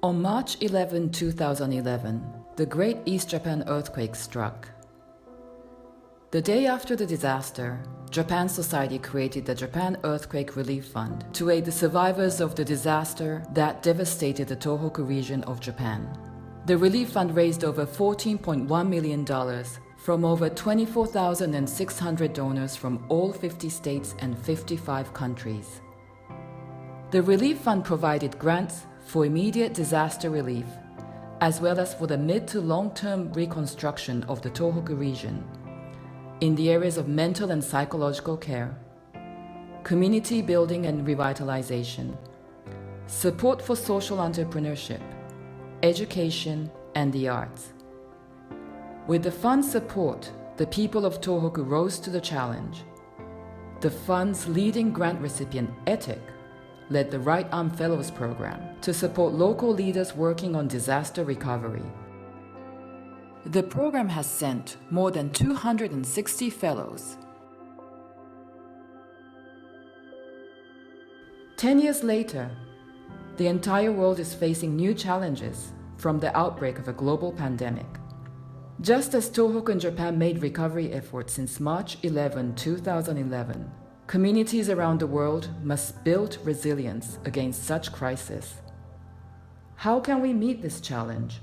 On March 11, 2011, the Great East Japan earthquake struck. The day after the disaster, Japan Society created the Japan Earthquake Relief Fund to aid the survivors of the disaster that devastated the Tohoku region of Japan. The relief fund raised over $14.1 million from over 24,600 donors from all 50 states and 55 countries. The relief fund provided grants for immediate disaster relief, as well as for the mid to long-term reconstruction of the Tohoku region in the areas of mental and psychological care, community building and revitalization, support for social entrepreneurship, education, and the arts. With the fund's support, the people of Tohoku rose to the challenge. The fund's leading grant recipient, ETIC, led the Right Arm Fellows Program to support local leaders working on disaster recovery. The program has sent more than 260 fellows. 10 years later, the entire world is facing new challenges from the outbreak of a global pandemic. Just as Tohoku and Japan made recovery efforts since March 11, 2011, communities around the world must build resilience against such crises. How can we meet this challenge?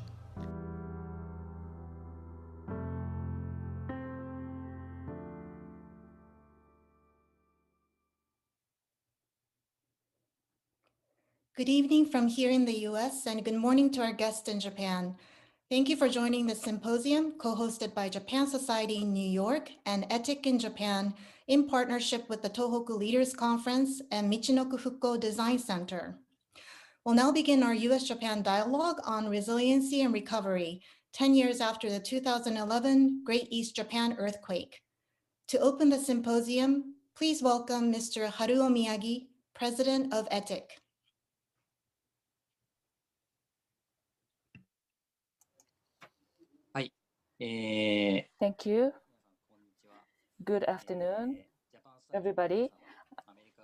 Good evening from here in the US and good morning to our guests in Japan. Thank you for joining the symposium co-hosted by Japan Society in New York and ETIC in Japan in partnership with the Tohoku Leaders Conference and Michinoku Fukko Design Center. We'll now begin our US-Japan dialogue on resiliency and recovery, 10 years after the 2011 Great East Japan earthquake. To open the symposium, please welcome Mr. Haruo Miyagi, President of ETIC. Thank you. Good afternoon, everybody.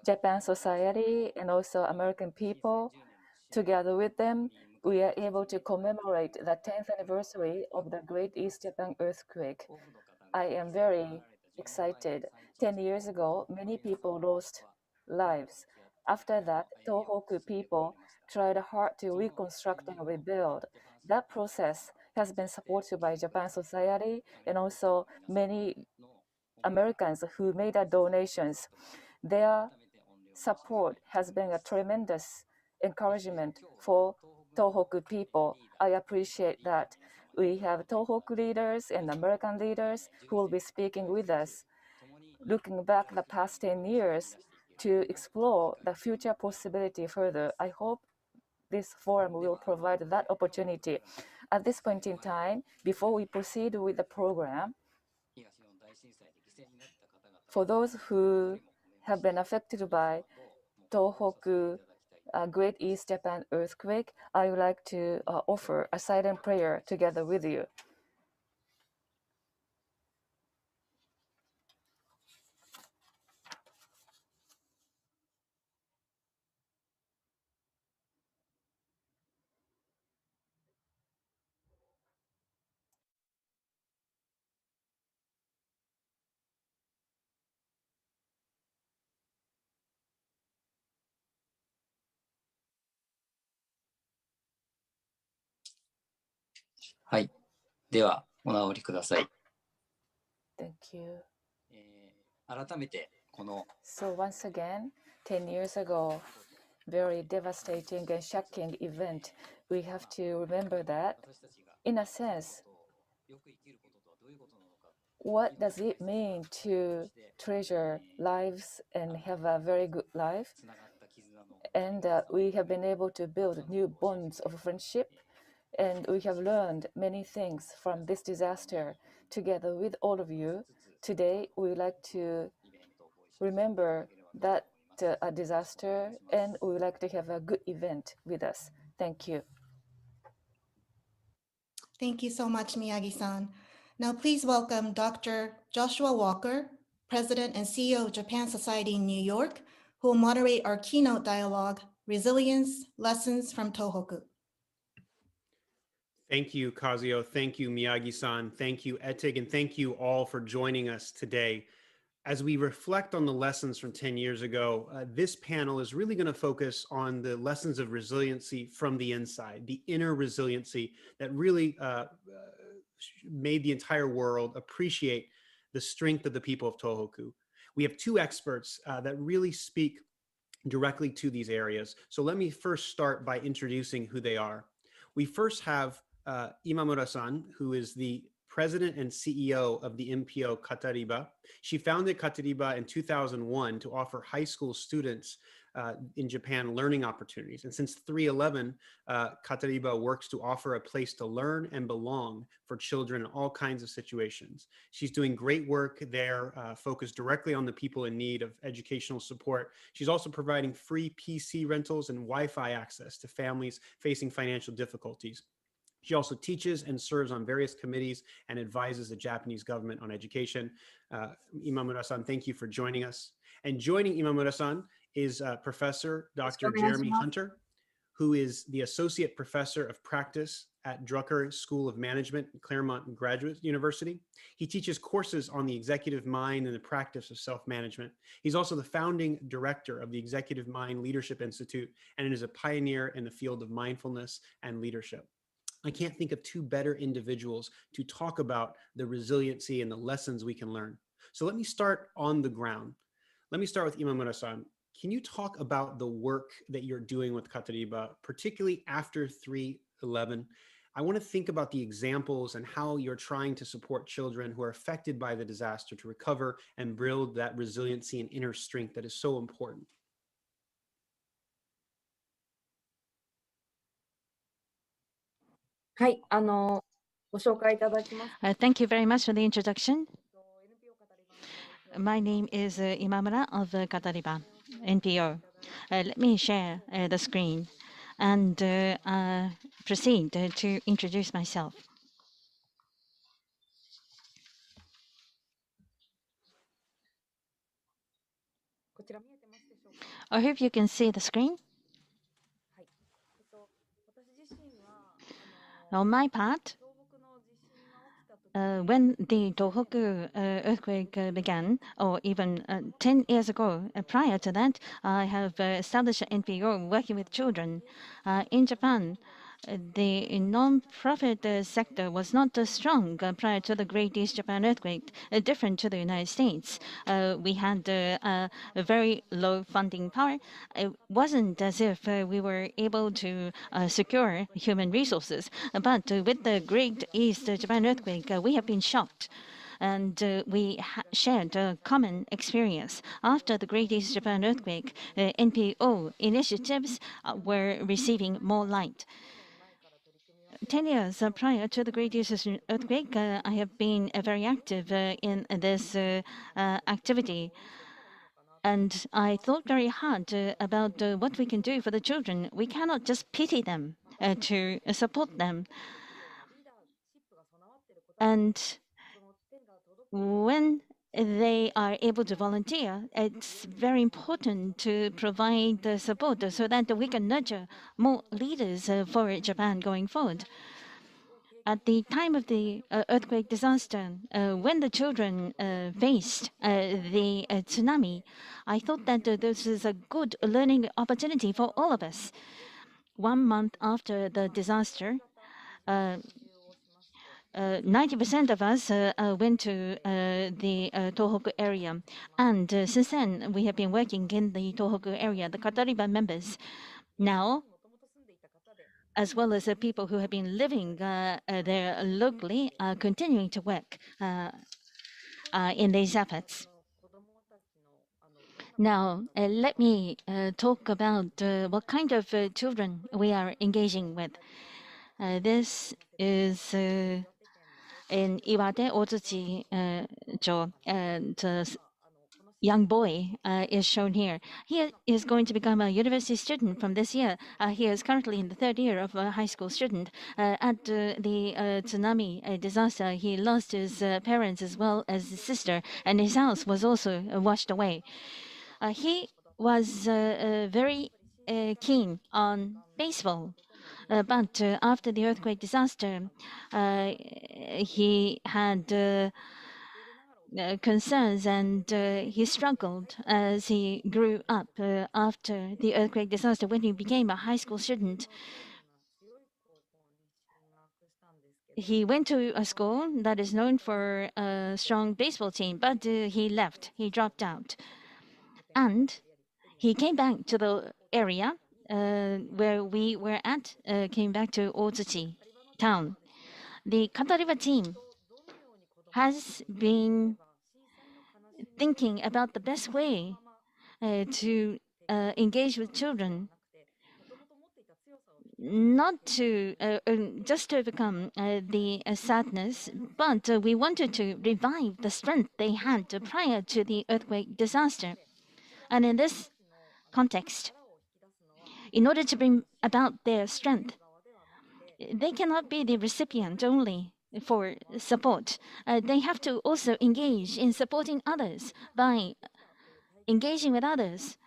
Japan Society and also American people, together with them, we are able to commemorate the 10th anniversary of the Great East Japan earthquake. I am very excited. 10 years ago, many people lost lives. After that, Tohoku people tried hard to reconstruct and rebuild. That process has been supported by Japan Society and also many Americans who made donations. Their support has been a tremendous encouragement for Tohoku people. I appreciate that. We have Tohoku leaders and American leaders who will be speaking with us, looking back the past 10 years to explore the future possibility further. I hope this forum will provide that opportunity. At this point in time, before we proceed with the program, for those who have been affected by Tohoku Great East Japan earthquake, I would like to offer a silent prayer together with you. Thank you. So once again, 10 years ago, very devastating and shocking event. We have to remember that, in a sense, what does it mean to treasure lives and have a very good life? And we have been able to build new bonds of friendship, and we have learned many things from this disaster together with all of you. Today, we would like to remember that a disaster, and we would like to have a good event with us. Thank you. Thank you so much, Miyagi-san. Now please welcome Dr. Joshua Walker, President and CEO of Japan Society in New York, who will moderate our keynote dialogue, Resilience, Lessons from Tohoku. Thank you, Kazuyo. Thank you, Miyagi-san. Thank you, ETIC, and thank you all for joining us today. As we reflect on the lessons from 10 years ago, this panel is really going to focus on the lessons of resiliency from the inside, the inner resiliency that really made the entire world appreciate the strength of the people of Tohoku. We have two experts that really speak directly to these areas. So let me first start by introducing who they are. We first have Imamura-san, who is the president and CEO of the NPO Katariba. She founded Katariba in 2001 to offer high school students in Japan learning opportunities. And since 3/11, Katariba works to offer a place to learn and belong for children in all kinds of situations. She's doing great work there, focused directly on the people in need of educational support. She's also providing free PC rentals and Wi-Fi access to families facing financial difficulties. She also teaches and serves on various committees and advises the Japanese government on education. Imamura-san, thank you for joining us. And joining Imamura-san is Professor Dr. Jeremy Hunter, who is the Associate Professor of Practice at Drucker School of Management at Claremont Graduate University. He teaches courses on the executive mind and the practice of self-management. He's also the founding director of the Executive Mind Leadership Institute and is a pioneer in the field of mindfulness and leadership. I can't think of two better individuals to talk about the resiliency and the lessons we can learn. So let me start on the ground. Let me start with Imamura-san. Can you talk about the work that you're doing with Katariba, particularly after 3/11? I want to think about the examples and how you're trying to support children who are affected by the disaster to recover and build that resiliency and inner strength that is so important. Thank you very much for the introduction. My name is Imamura of Katariba, NPO. Let me share the screen and proceed to introduce myself. I hope you can see the screen. On my part, when the Tohoku earthquake began, or even 10 years ago, prior to that, I have established an NPO working with children. In Japan, the non-profit sector was not strong prior to the Great East Japan earthquake, different to the United States. We had a very low funding power. It wasn't as if we were able to secure human resources. But with the Great East Japan earthquake, we have been shocked. And we shared a common experience. After the Great East Japan earthquake, NPO initiatives were receiving more light. 10 years prior to the Great East earthquake, I have been very active in this activity. And I thought very hard about what we can do for the children. We cannot just pity them to support them. And when they are able to volunteer, it's very important to provide the support so that we can nurture more leaders for Japan going forward. At the time of the earthquake disaster, when the children faced the tsunami, I thought that this is a good learning opportunity for all of us. 1 month after the disaster, 90% of us went to the Tohoku area. And since then, we have been working in the Tohoku area, the Katariba members. Now, as well as the people who have been living there locally, are continuing to work in these efforts. Now, let me talk about what kind of children we are engaging with. This is in Iwate, Otsuchi-cho, and young boy is shown here. He is going to become a university student from this year. He is currently in the 3rd year of a high school student. At the tsunami disaster, he lost his parents as well as his sister, and his house was also washed away. He was very keen on baseball. But after the earthquake disaster, he had concerns, and he struggled as he grew up after the earthquake disaster. When he became a high school student, he went to a school that is known for a strong baseball team, but he left, he dropped out. And he came back to the area where we were at, came back to Otsuchi town. The Katariba team has been thinking about the best way to engage with children, not to just to overcome the sadness, but we wanted to revive the strength they had prior to the earthquake disaster. And in this context, in order to bring about their strength, they cannot be the recipient only for support. They have to also engage in supporting others. By engaging with others,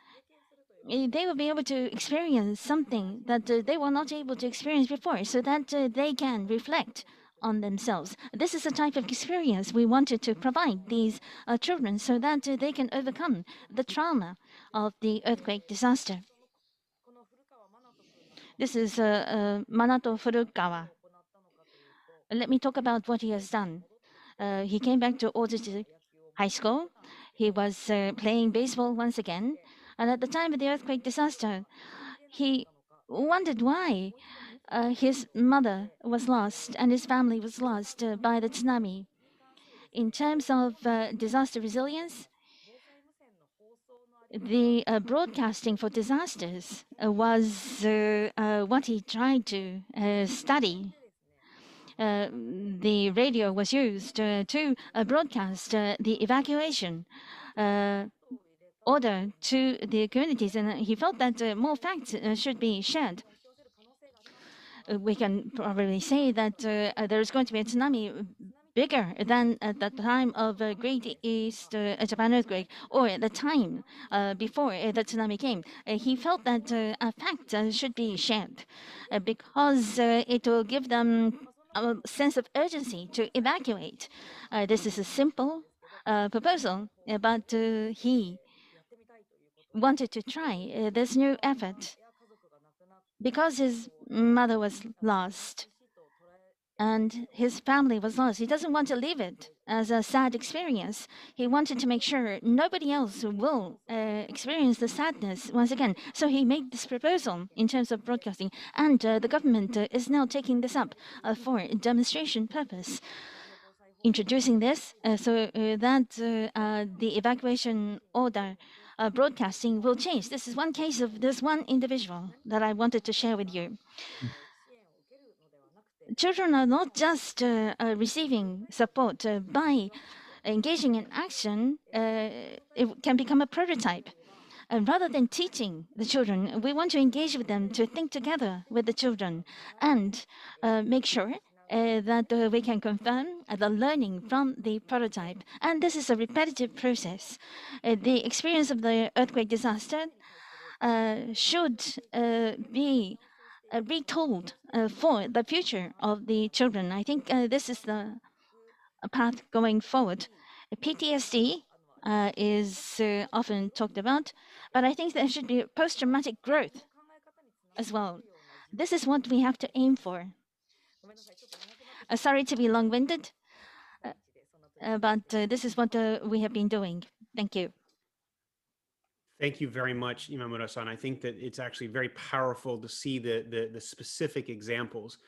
they will be able to experience something that they were not able to experience before, so that they can reflect on themselves. This is the type of experience we wanted to provide these children, so that they can overcome the trauma of the earthquake disaster. This is Manato Furukawa. Let me talk about what he has done. He came back to Otsuchi High School. He was playing baseball once again. And at the time of the earthquake disaster, he wondered why his mother was lost and his family was lost by the tsunami. In terms of disaster resilience, the broadcasting for disasters was what he tried to study. The radio was used to broadcast the evacuation order to the communities, and he felt that more facts should be shared. We can probably say that there is going to be a tsunami bigger than at the time of Great East Japan earthquake, or at the time before the tsunami came. He felt that facts should be shared because it will give them a sense of urgency to evacuate. This is a simple proposal, but he wanted to try this new effort because his mother was lost and his family was lost. He doesn't want to leave it as a sad experience. He wanted to make sure nobody else will experience the sadness once again. So he made this proposal in terms of broadcasting, and the government is now taking this up for demonstration purpose. Introducing this so that the evacuation order broadcasting will change. This is one case of this one individual that I wanted to share with you. Children are not just receiving support by engaging in action. It can become a prototype. Rather than teaching the children, we want to engage with them to think together with the children and make sure that we can confirm the learning from the prototype. And this is a repetitive process. The experience of the earthquake disaster should be retold for the future of the children. I think this is the path going forward. PTSD is often talked about, but I think there should be post-traumatic growth as well. This is what we have to aim for. Sorry to be long-winded, but this is what we have been doing. Thank you. Thank you very much, Imamura-san. I think that it's actually very powerful to see the specific examples.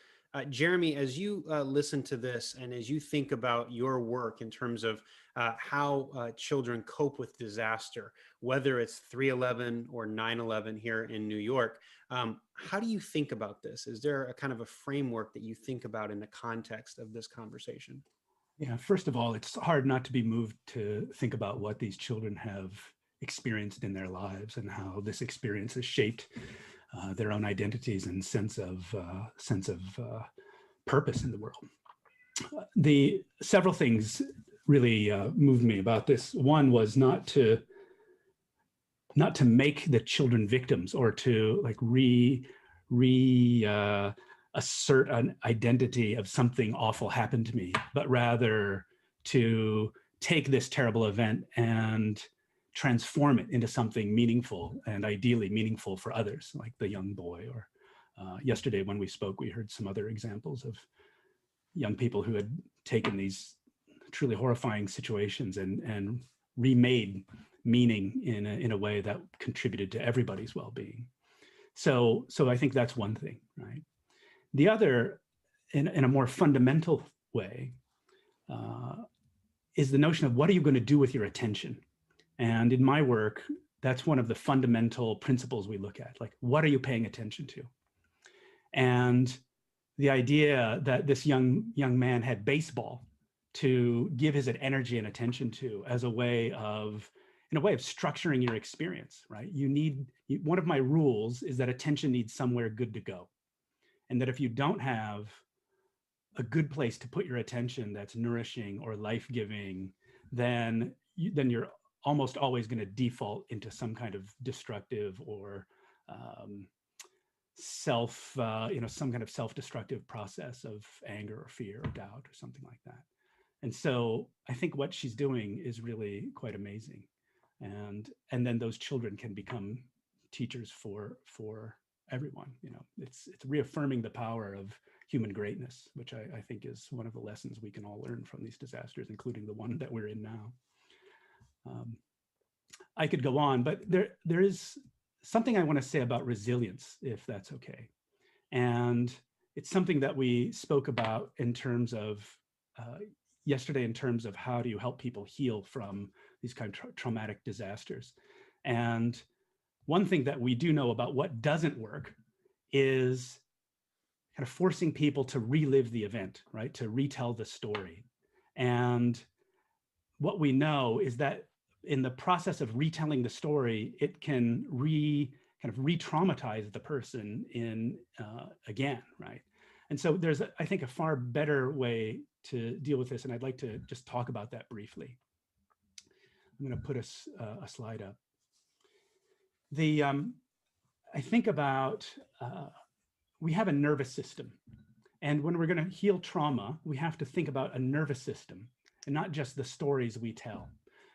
Jeremy, as you listen to this and as you think about your work in terms of how children cope with disaster, whether it's 3/11 or 9/11 here in New York, how do you think about this? Is there a kind of a framework that you think about in the context of this conversation? Yeah, first of all, it's hard not to be moved to think about what these children have experienced in their lives and how this experience has shaped their own identities and sense of purpose in the world. The several things really moved me about this. One was not to make the children victims or to like assert an identity of something awful happened to me, but rather to take this terrible event and transform it into something meaningful, and ideally meaningful for others, like the young boy. Or yesterday when we spoke, we heard some other examples of young people who had taken these truly horrifying situations and remade meaning in a way that contributed to everybody's well-being. So I think that's one thing, right? The other, in a more fundamental way, is the notion of what are you going to do with your attention? And in my work, that's one of the fundamental principles we look at, like, what are you paying attention to? And the idea that this young man had baseball to give his energy and attention to as a way of, in a way of structuring your experience, right? One of my rules is that attention needs somewhere good to go. And that if you don't have a good place to put your attention that's nourishing or life-giving, then you're almost always going to default into some kind of destructive or some kind of self-destructive process of anger or fear or doubt or something like that. And so I think what she's doing is really quite amazing. And then those children can become teachers for everyone. It's reaffirming the power of human greatness, which I think is one of the lessons we can all learn from these disasters, including the one that we're in now. I could go on, but there is something I want to say about resilience, if that's okay. And it's something that we spoke about in terms of yesterday, in terms of how do you help people heal from these kind of traumatic disasters. And one thing that we do know about what doesn't work is kind of forcing people to relive the event, right? To retell the story. And what we know is that in the process of retelling the story, it can kind of re-traumatize the person again, right? And so there's, I think, a far better way to deal with this, and I'd like to just talk about that briefly. I'm going to put a slide up. I think about, we have a nervous system, and when we're going to heal trauma, we have to think about a nervous system and not just the stories we tell.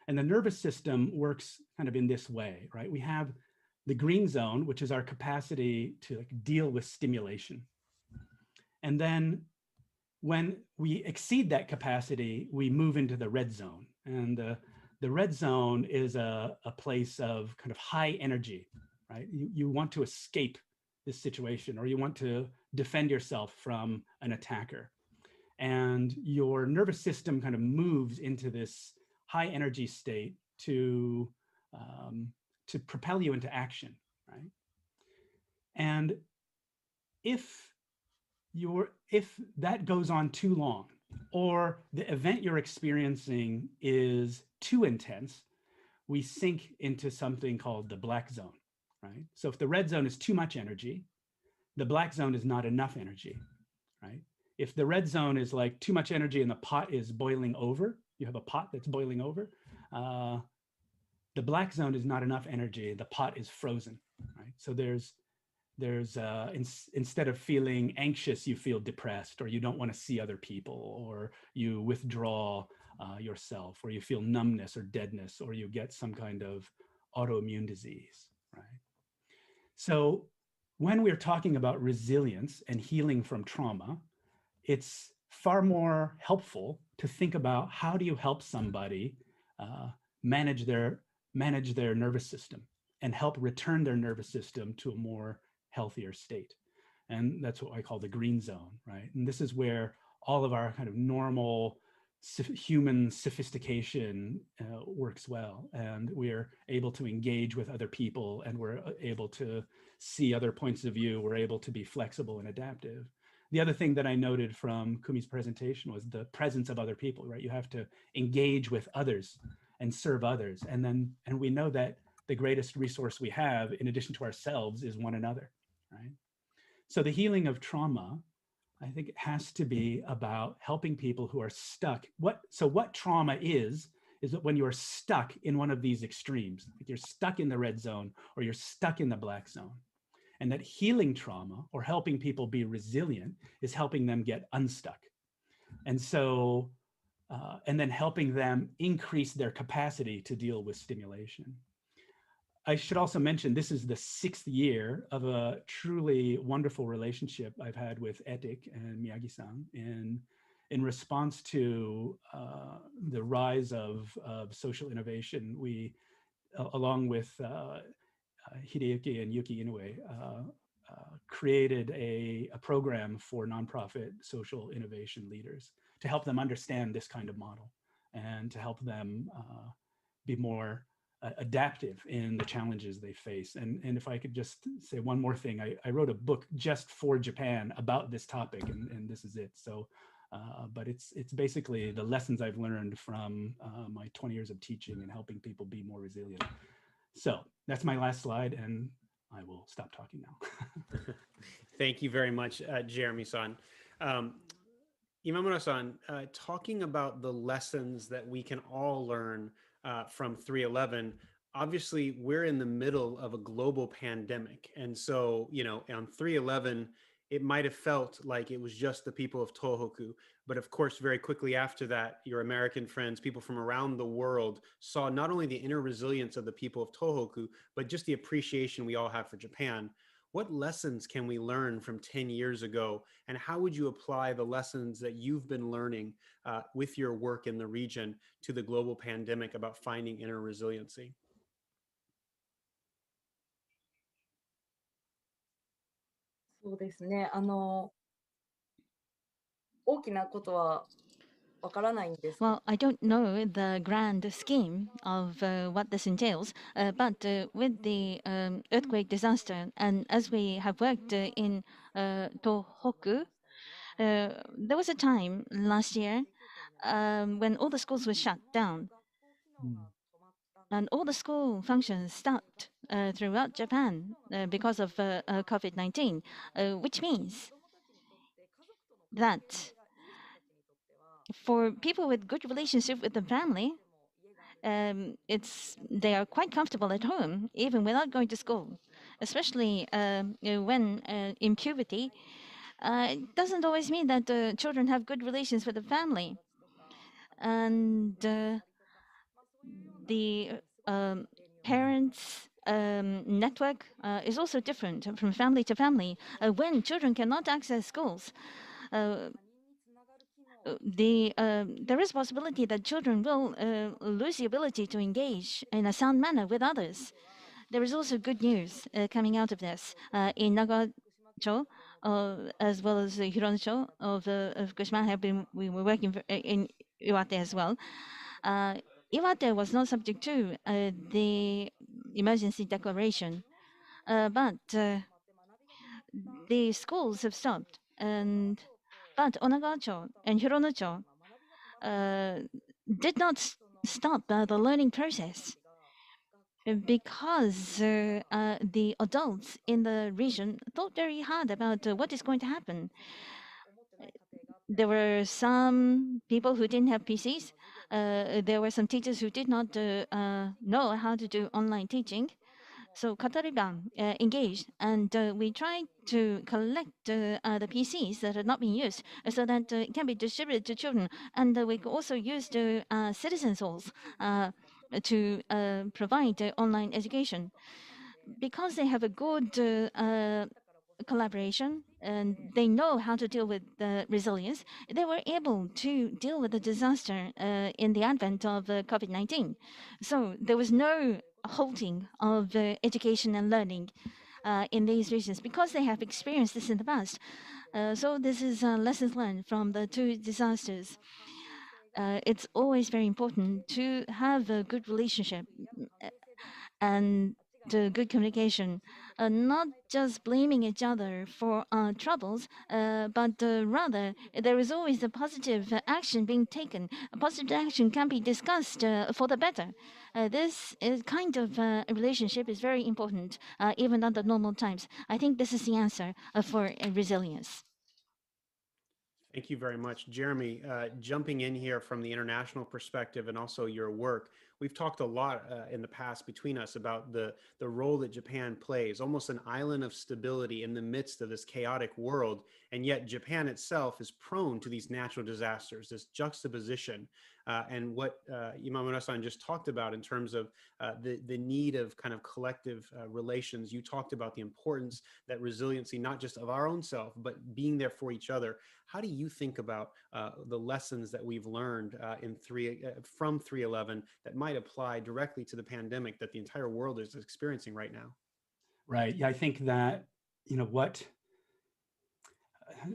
And the nervous system works kind of in this way, right? We have the green zone, which is our capacity to deal with stimulation. And then when we exceed that capacity, we move into the red zone. And the red zone is a place of kind of high energy, right? You want to escape this situation, or you want to defend yourself from an attacker. And your nervous system kind of moves into this high energy state to propel you into action, right? And if that goes on too long, or the event you're experiencing is too intense, we sink into something called the black zone, right? So if the red zone is too much energy, the black zone is not enough energy, right? If the red zone is like too much energy and the pot is boiling over, you have a pot that's boiling over, the black zone is not enough energy, the pot is frozen, right? So there's instead of feeling anxious, you feel depressed, or you don't want to see other people, or you withdraw yourself, or you feel numbness or deadness, or you get some kind of autoimmune disease, right? So when we're talking about resilience and healing from trauma, it's far more helpful to think about how do you help somebody manage their nervous system and help return their nervous system to a more healthier state. And that's what I call the green zone, right? And this is where all of our kind of normal human sophistication works well. And we're able to engage with other people, and we're able to see other points of view. We're able to be flexible and adaptive. The other thing that I noted from Kumi's presentation was the presence of other people, right? You have to engage with others and serve others. And we know that the greatest resource we have, in addition to ourselves, is one another, right? So the healing of trauma, I think it has to be about helping people who are stuck. So what trauma is that when you're stuck in one of these extremes, like you're stuck in the red zone or you're stuck in the black zone. and that healing trauma or helping people be resilient is helping them get unstuck. And so, and then helping them increase their capacity to deal with stimulation. I should also mention this is the 6th year of a truly wonderful relationship I've had with ETIC and Miyagi-san in response to the rise of social innovation. We, along with Hideyuki and Yuki Inoue, created a program for nonprofit social innovation leaders to help them understand this kind of model and to help them be more adaptive in the challenges they face. And if I could just say one more thing, I wrote a book just for Japan about this topic, and this is it. So, but it's basically the lessons I've learned from my 20 years of teaching and helping people be more resilient. So that's my last slide, and I will stop talking now. Thank you very much, Jeremy-san. Imamura-san, talking about the lessons that we can all learn from 3/11, obviously we're in the middle of a global pandemic. And so, you know, on 3/11, it might have felt like it was just the people of Tohoku. But of course, very quickly after that, your American friends, people from around the world, saw not only the inner resilience of the people of Tohoku, but just the appreciation we all have for Japan. What lessons can we learn from 10 years ago? And how would you apply the lessons that you've been learning with your work in the region to the global pandemic about finding inner resiliency? Well, I don't know the grand scheme of what this entails, but with the earthquake disaster, and as we have worked in Tohoku, there was a time last year when all the schools were shut down, and all the school functions stopped throughout Japan because of COVID-19, which means that for people with good relationship with the family, they are quite comfortable at home even without going to school, especially when in puberty. It doesn't always mean that children have good relations with the family, and the parents network is also different from family to family. When children cannot access schools, there is possibility that children will lose the ability to engage in a sound manner with others. There is also good news coming out of this. In Nagacho, as well as Hironocho of Fukushima, we were working in Iwate as well. Iwate was not subject to the emergency declaration, but the schools have stopped. But Onagacho and Hironocho did not stop the learning process because the adults in the region thought very hard about what is going to happen. There were some people who didn't have PCs. There were some teachers who did not know how to do online teaching. So Katariban engaged, and we tried to collect the PCs that had not been used so that it can be distributed to children. And we could also use the citizens' halls to provide online education. Because they have a good collaboration and they know how to deal with the resilience, they were able to deal with the disaster in the advent of COVID-19. So there was no halting of education and learning in these regions because they have experienced this in the past. So this is lessons learned from the two disasters. It's always very important to have a good relationship and good communication, not just blaming each other for troubles, but rather there is always a positive action being taken. A positive action can be discussed for the better. This is kind of relationship is very important, even under normal times. I think this is the answer for resilience. Thank you very much. Jeremy, jumping in here from the international perspective and also your work, we've talked a lot in the past between us about the role that Japan plays, almost an island of stability in the midst of this chaotic world. And yet Japan itself is prone to these natural disasters, this juxtaposition. And what Imamura-san just talked about in terms of the need of kind of collective relations. You talked about the importance that resiliency, not just of our own self, but being there for each other. How do you think about the lessons that we've learned from 3/11 that might apply directly to the pandemic that the entire world is experiencing right now? Right. Yeah, I think that, what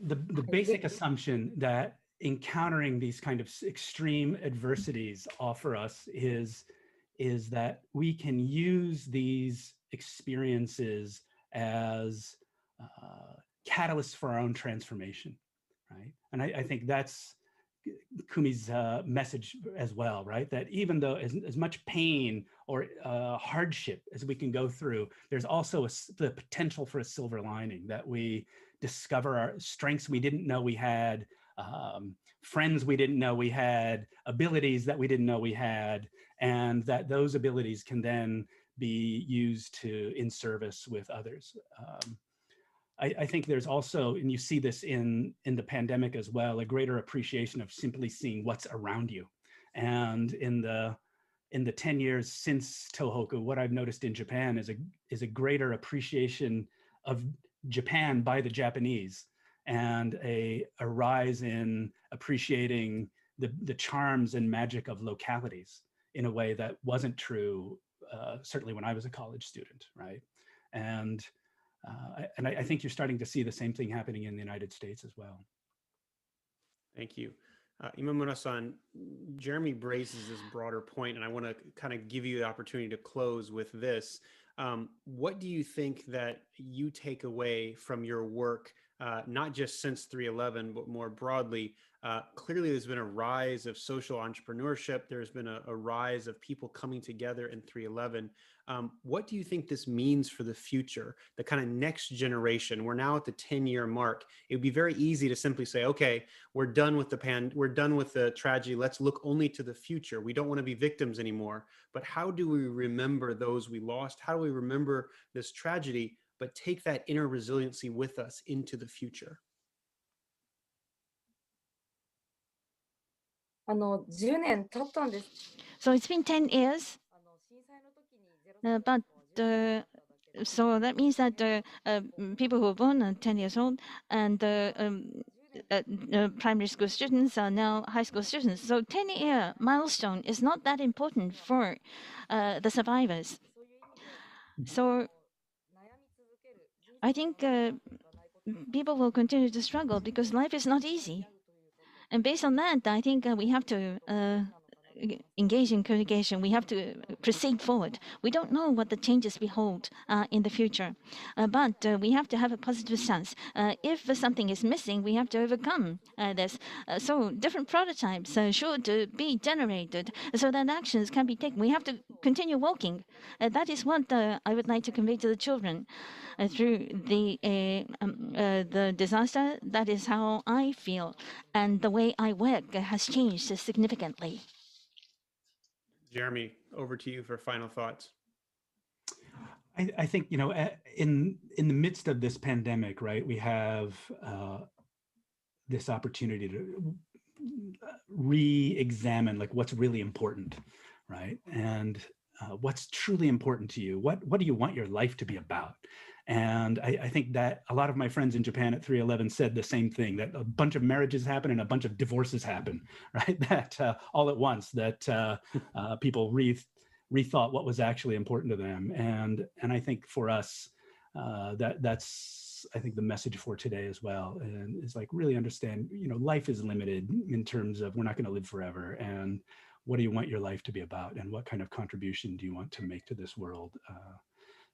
the basic assumption that encountering these kind of extreme adversities offer us is that we can use these experiences as catalysts for our own transformation, right? And I think that's Kumi's message as well, right? That even though as much pain or hardship as we can go through, there's also the potential for a silver lining, that we discover our strengths we didn't know we had, friends we didn't know we had, abilities that we didn't know we had, and that those abilities can then be used in service with others. I think there's also, and you see this in the pandemic as well, a greater appreciation of simply seeing what's around you. And in the 10 years since Tohoku, what I've noticed in Japan is a greater appreciation of Japan by the Japanese, and a rise in appreciating the charms and magic of localities in a way that wasn't true, certainly when I was a college student, right? And I think you're starting to see the same thing happening in the United States as well. Thank you. Imamura-san, Jeremy raises this broader point, and I want to kind of give you the opportunity to close with this. What do you think that you take away from your work, not just since 3/11, but more broadly? Clearly, there's been a rise of social entrepreneurship. There's been a rise of people coming together in 3/11. What do you think this means for the future, the kind of next generation? We're now at the 10-year mark. It would be very easy to simply say, okay, we're done with we're done with the tragedy. Let's look only to the future. We don't want to be victims anymore. But how do we remember those we lost? How do we remember this tragedy, but take that inner resiliency with us into the future? So it's been 10 years, but so that means that people who were born 10 years old and primary school students are now high school students. So 10-year milestone is not that important for the survivors. So I think people will continue to struggle because life is not easy. And based on that, I think we have to engage in communication. We have to proceed forward. We don't know what the changes behold in the future, but we have to have a positive sense. If something is missing, we have to overcome this. So different prototypes should be generated so that actions can be taken. We have to continue walking. That is what I would like to convey to the children through the disaster. That is how I feel, and the way I work has changed significantly. Jeremy, over to you for final thoughts. I think, in the midst of this pandemic, right, we have this opportunity to re-examine like what's really important, right? And what's truly important to you. What do you want your life to be about? And I think that a lot of my friends in Japan at 3/11 said the same thing, that a bunch of marriages happen and a bunch of divorces happen, right? That all at once, that people rethought what was actually important to them. And I think for us, that's, I think, the message for today as well. And it's like, really understand, life is limited in terms of we're not going to live forever. And what do you want your life to be about? And what kind of contribution do you want to make to this world?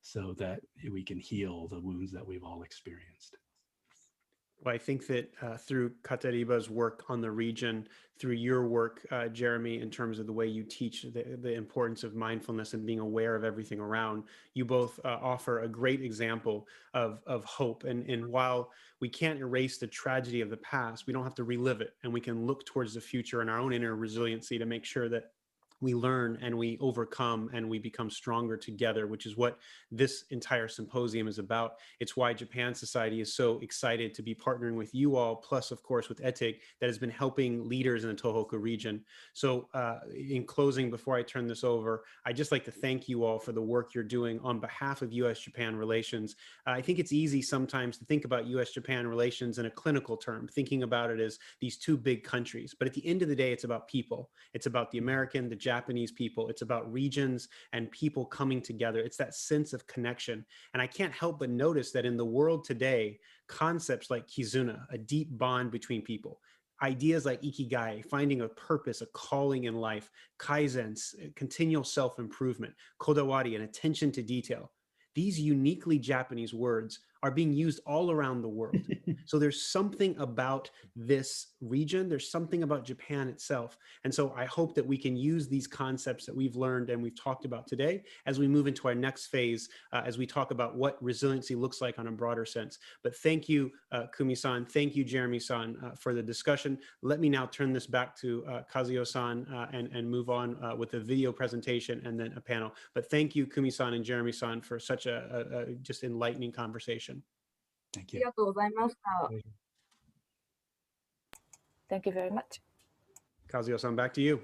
So that we can heal the wounds that we've all experienced. Well, I think that through Katariba's work on the region, through your work, Jeremy, in terms of the way you teach the importance of mindfulness and being aware of everything around, you both offer a great example of hope. And while we can't erase the tragedy of the past, we don't have to relive it. And we can look towards the future and our own inner resiliency to make sure that we learn and we overcome and we become stronger together, which is what this entire symposium is about. It's why Japan Society is so excited to be partnering with you all, plus of course with ETIC, that has been helping leaders in the Tohoku region. So in closing, before I turn this over, I'd just like to thank you all for the work you're doing on behalf of US-Japan relations. I think it's easy sometimes to think about US-Japan relations in a clinical term, thinking about it as these two big countries. But at the end of the day, it's about people. It's about the American, the Japanese people. It's about regions and people coming together. It's that sense of connection. And I can't help but notice that in the world today, concepts like kizuna, a deep bond between people, ideas like ikigai, finding a purpose, a calling in life, kaizen, continual self-improvement, kodawari, and attention to detail. These uniquely Japanese words are being used all around the world. So there's something about this region, there's something about Japan itself. And so I hope that we can use these concepts that we've learned and we've talked about today as we move into our next phase, as we talk about what resiliency looks like on a broader sense. But thank you, Kumi-san, thank you, Jeremy-san, for the discussion. Let me now turn this back to Kazuyo-san and move on with a video presentation and then a panel. But thank you, Kumi-san and Jeremy-san, for such a just enlightening conversation. Thank you. Thank you very much. Kazuyo-san, back to you.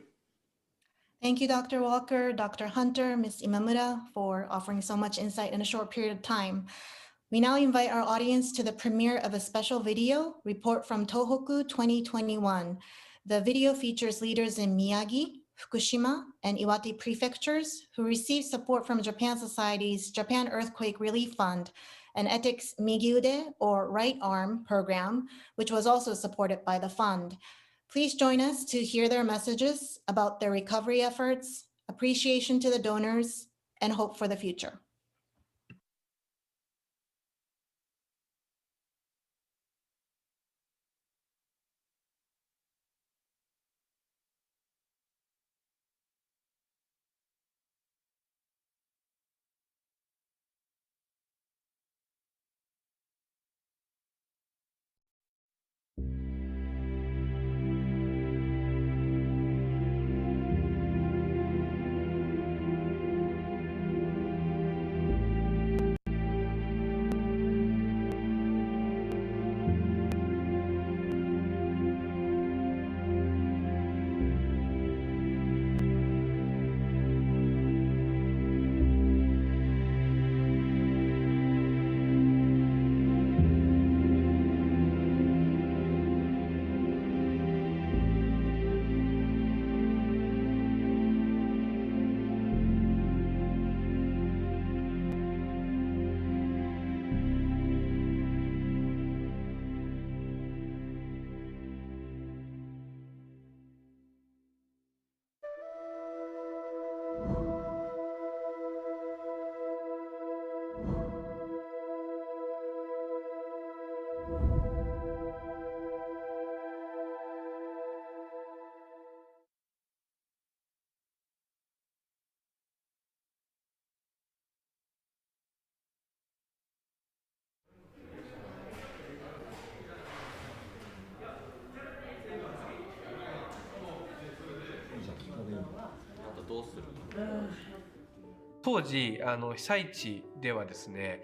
Thank you, Dr. Walker, Dr. Hunter, Ms. Imamura, for offering so much insight in a short period of time. We now invite our audience to the premiere of a special video, Report from Tohoku 2021. The video features leaders in Miyagi, Fukushima, and Iwate prefectures who received support from Japan Society's Japan Earthquake Relief Fund and ETIC's Migiude, or Right Arm, program, which was also supported by the fund. Please join us to hear their messages about their recovery efforts, appreciation to the donors, and hope for the future.当時被災地ではですね、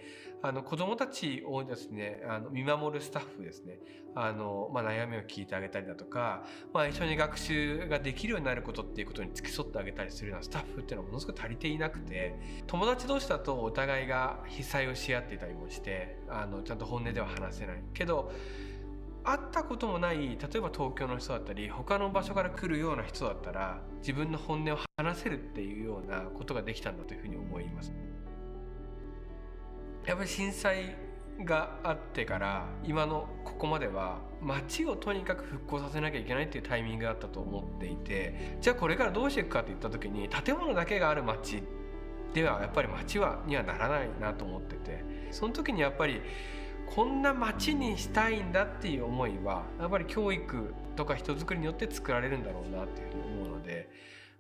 子どもたちをですね見守るスタッフですね、悩みを聞いてあげたりだとか、一緒に学習ができるようになることっていうことに付き添ってあげたりするようなスタッフっていうのはものすごく足りていなくて、友達同士だとお互いが被災をし合っていたりもして、ちゃんと本音では話せないけど、会ったこともない例えば東京の人だったり他の場所から来るような人だったら自分の本音を話せるっていうようなことができたんだというふうに思います。やっぱり震災があってから今のここまでは街をとにかく復興させなきゃいけないっていうタイミングだったと思っていて、じゃあこれからどうしていくかっていった時に建物だけがある街ではやっぱり街にはならないなと思ってて、その時にやっぱりこんな街にしたいんだっていう思いはやっぱり教育とか人づくりによって作られるんだろうなっていうふうに思うので、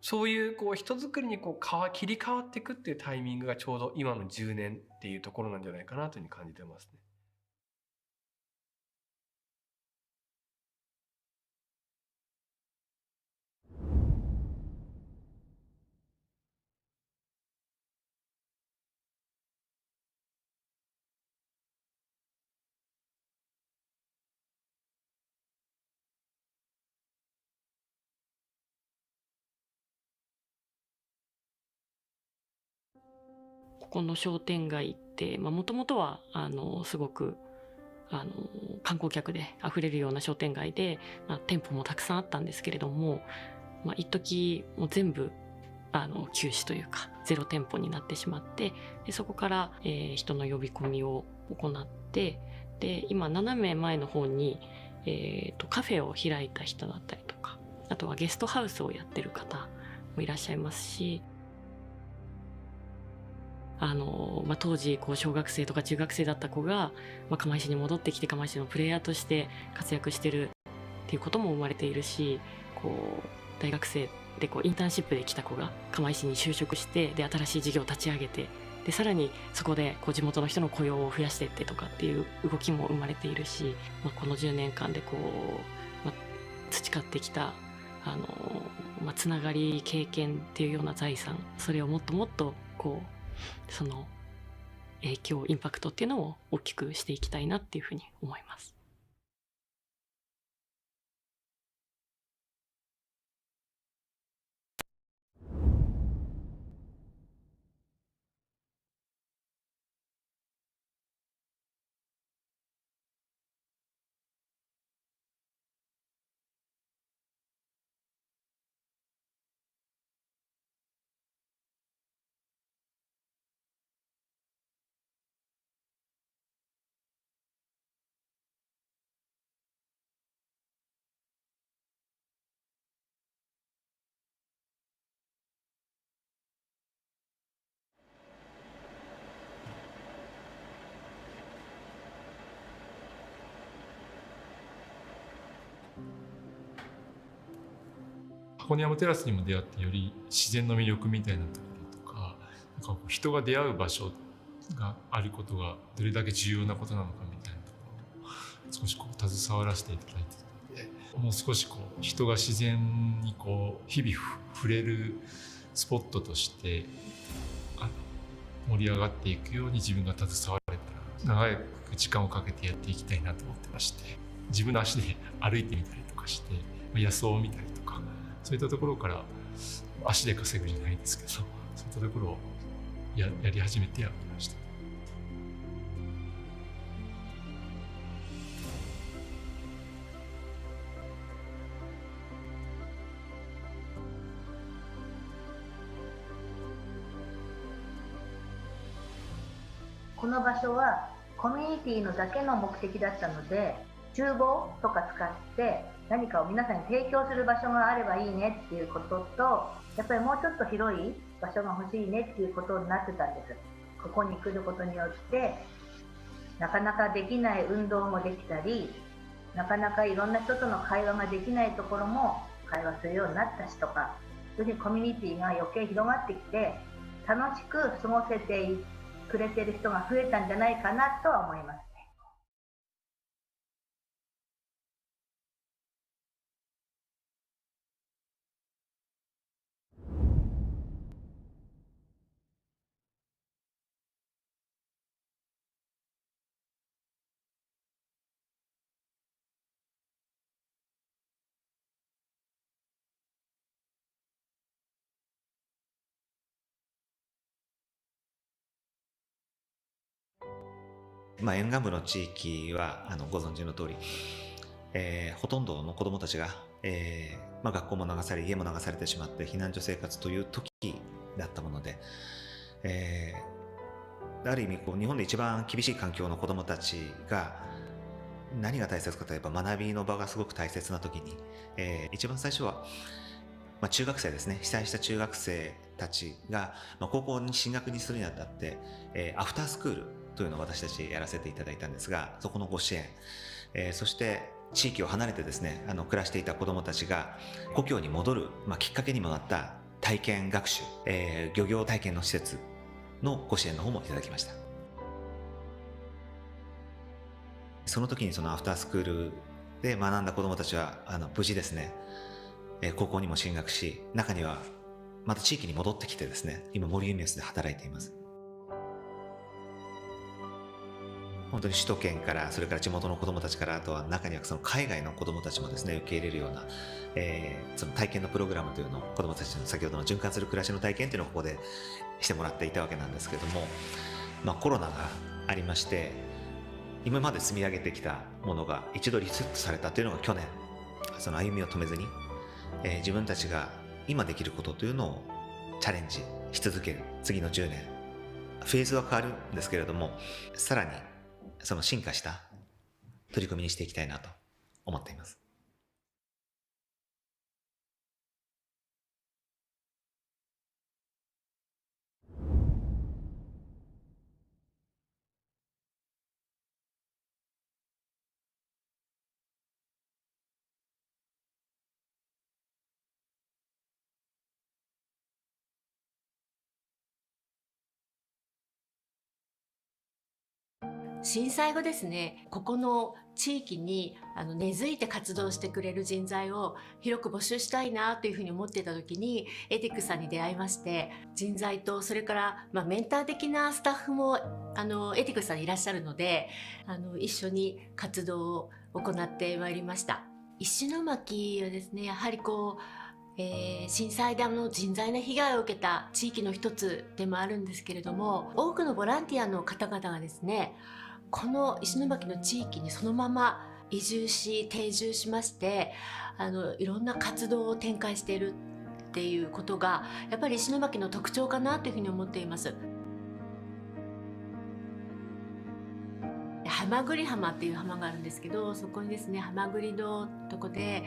そういう人づくりに切り替わっていくっていうタイミングがちょうど今の10年っていうところなんじゃないかなというふうに感じてますね。この商店街ってもともとはすごく観光客で溢れるような商店街で、店舗もたくさんあったんですけれども、一時もう全部休止というかゼロ店舗になってしまって、でそこから、人の呼び込みを行って、で今斜め前の方に、カフェを開いた人だったりとか、あとはゲストハウスをやってる方もいらっしゃいますし、当時小学生とか中学生だった子が、釜石に戻ってきて釜石のプレイヤーとして活躍してるっていうことも生まれているし、大学生でインターンシップで来た子が釜石に就職して、で新しい事業を立ち上げて、でさらにそこで地元の人の雇用を増やしていってとかっていう動きも生まれているし、この10年間で培ってきたつながり経験っていうような財産、それをもっともっとその影響インパクトっていうのを大きくしていきたいなっていうふうに思います。箱庭テラスにも出会って、より自然の魅力みたいなところとか、人が出会う場所があることがどれだけ重要なことなのかみたいなところを少し携わらせていただいているので、もう少し人が自然に日々触れるスポットとして盛り上がっていくように自分が携われたら、長く時間をかけてやっていきたいなと思ってまして、自分の足で歩いてみたりとかして、野草を見たりとか、そういったところから足で稼ぐじゃないですけど、そういったところをやり始めてやりました。この場所はコミュニティのだけの目的だったので、厨房とか使って何かを皆さんに提供する場所があればいいねっていうことと、やっぱりもうちょっと広い場所が欲しいねっていうことになってたんです。ここに来ることによってなかなかできない運動もできたり、なかなかいろんな人との会話ができないところも会話するようになったしとか、そういうふうにコミュニティが余計広がってきて、楽しく過ごせてくれてる人が増えたんじゃないかなとは思います。沿岸部の地域はご存知の通り、ほとんどの子どもたちが、学校も流され家も流されてしまって避難所生活という時だったもので、ある意味日本で一番厳しい環境の子どもたちが何が大切かといえば学びの場がすごく大切な時に、一番最初は、中学生ですね、被災した中学生たちが、高校に進学にするにあたって、アフタースクールというのを私たちやらせていただいたんですが、そこのご支援、そして地域を離れてですね暮らしていた子どもたちが故郷に戻る、きっかけにもなった体験学習、漁業体験の施設のご支援の方もいただきました。その時にそのアフタースクールで学んだ子どもたちは無事ですね、高校にも進学し、中にはまた地域に戻ってきてですね、今森ユミウスで働いています。本当に首都圏から、それから地元の子どもたちから、あとは中にはその海外の子どもたちもですね受け入れるような、その体験のプログラムというのを子どもたちの先ほどの循環する暮らしの体験というのをここでしてもらっていたわけなんですけれども、コロナがありまして、今まで積み上げてきたものが一度リセットされたというのが去年、その歩みを止めずに、自分たちが今できることというのをチャレンジし続ける次の10年、フェーズは変わるんですけれども、さらにその進化した取り組みにしていきたいなと思っています。震災後ですね、ここの地域に根付いて活動してくれる人材を広く募集したいなというふうに思っていた時にエティックさんに出会いまして、人材とそれからメンター的なスタッフもエティックさんにいらっしゃるので、一緒に活動を行ってまいりました。石巻はですね、やはり震災で人材の被害を受けた地域の一つでもあるんですけれども、多くのボランティアの方々がですね、この石巻の地域にそのまま移住し定住しまして、いろんな活動を展開しているっていうことがやっぱり石巻の特徴かなというふうに思っています。はまぐり浜っていう浜があるんですけど、そこにですね、はまぐりのとこで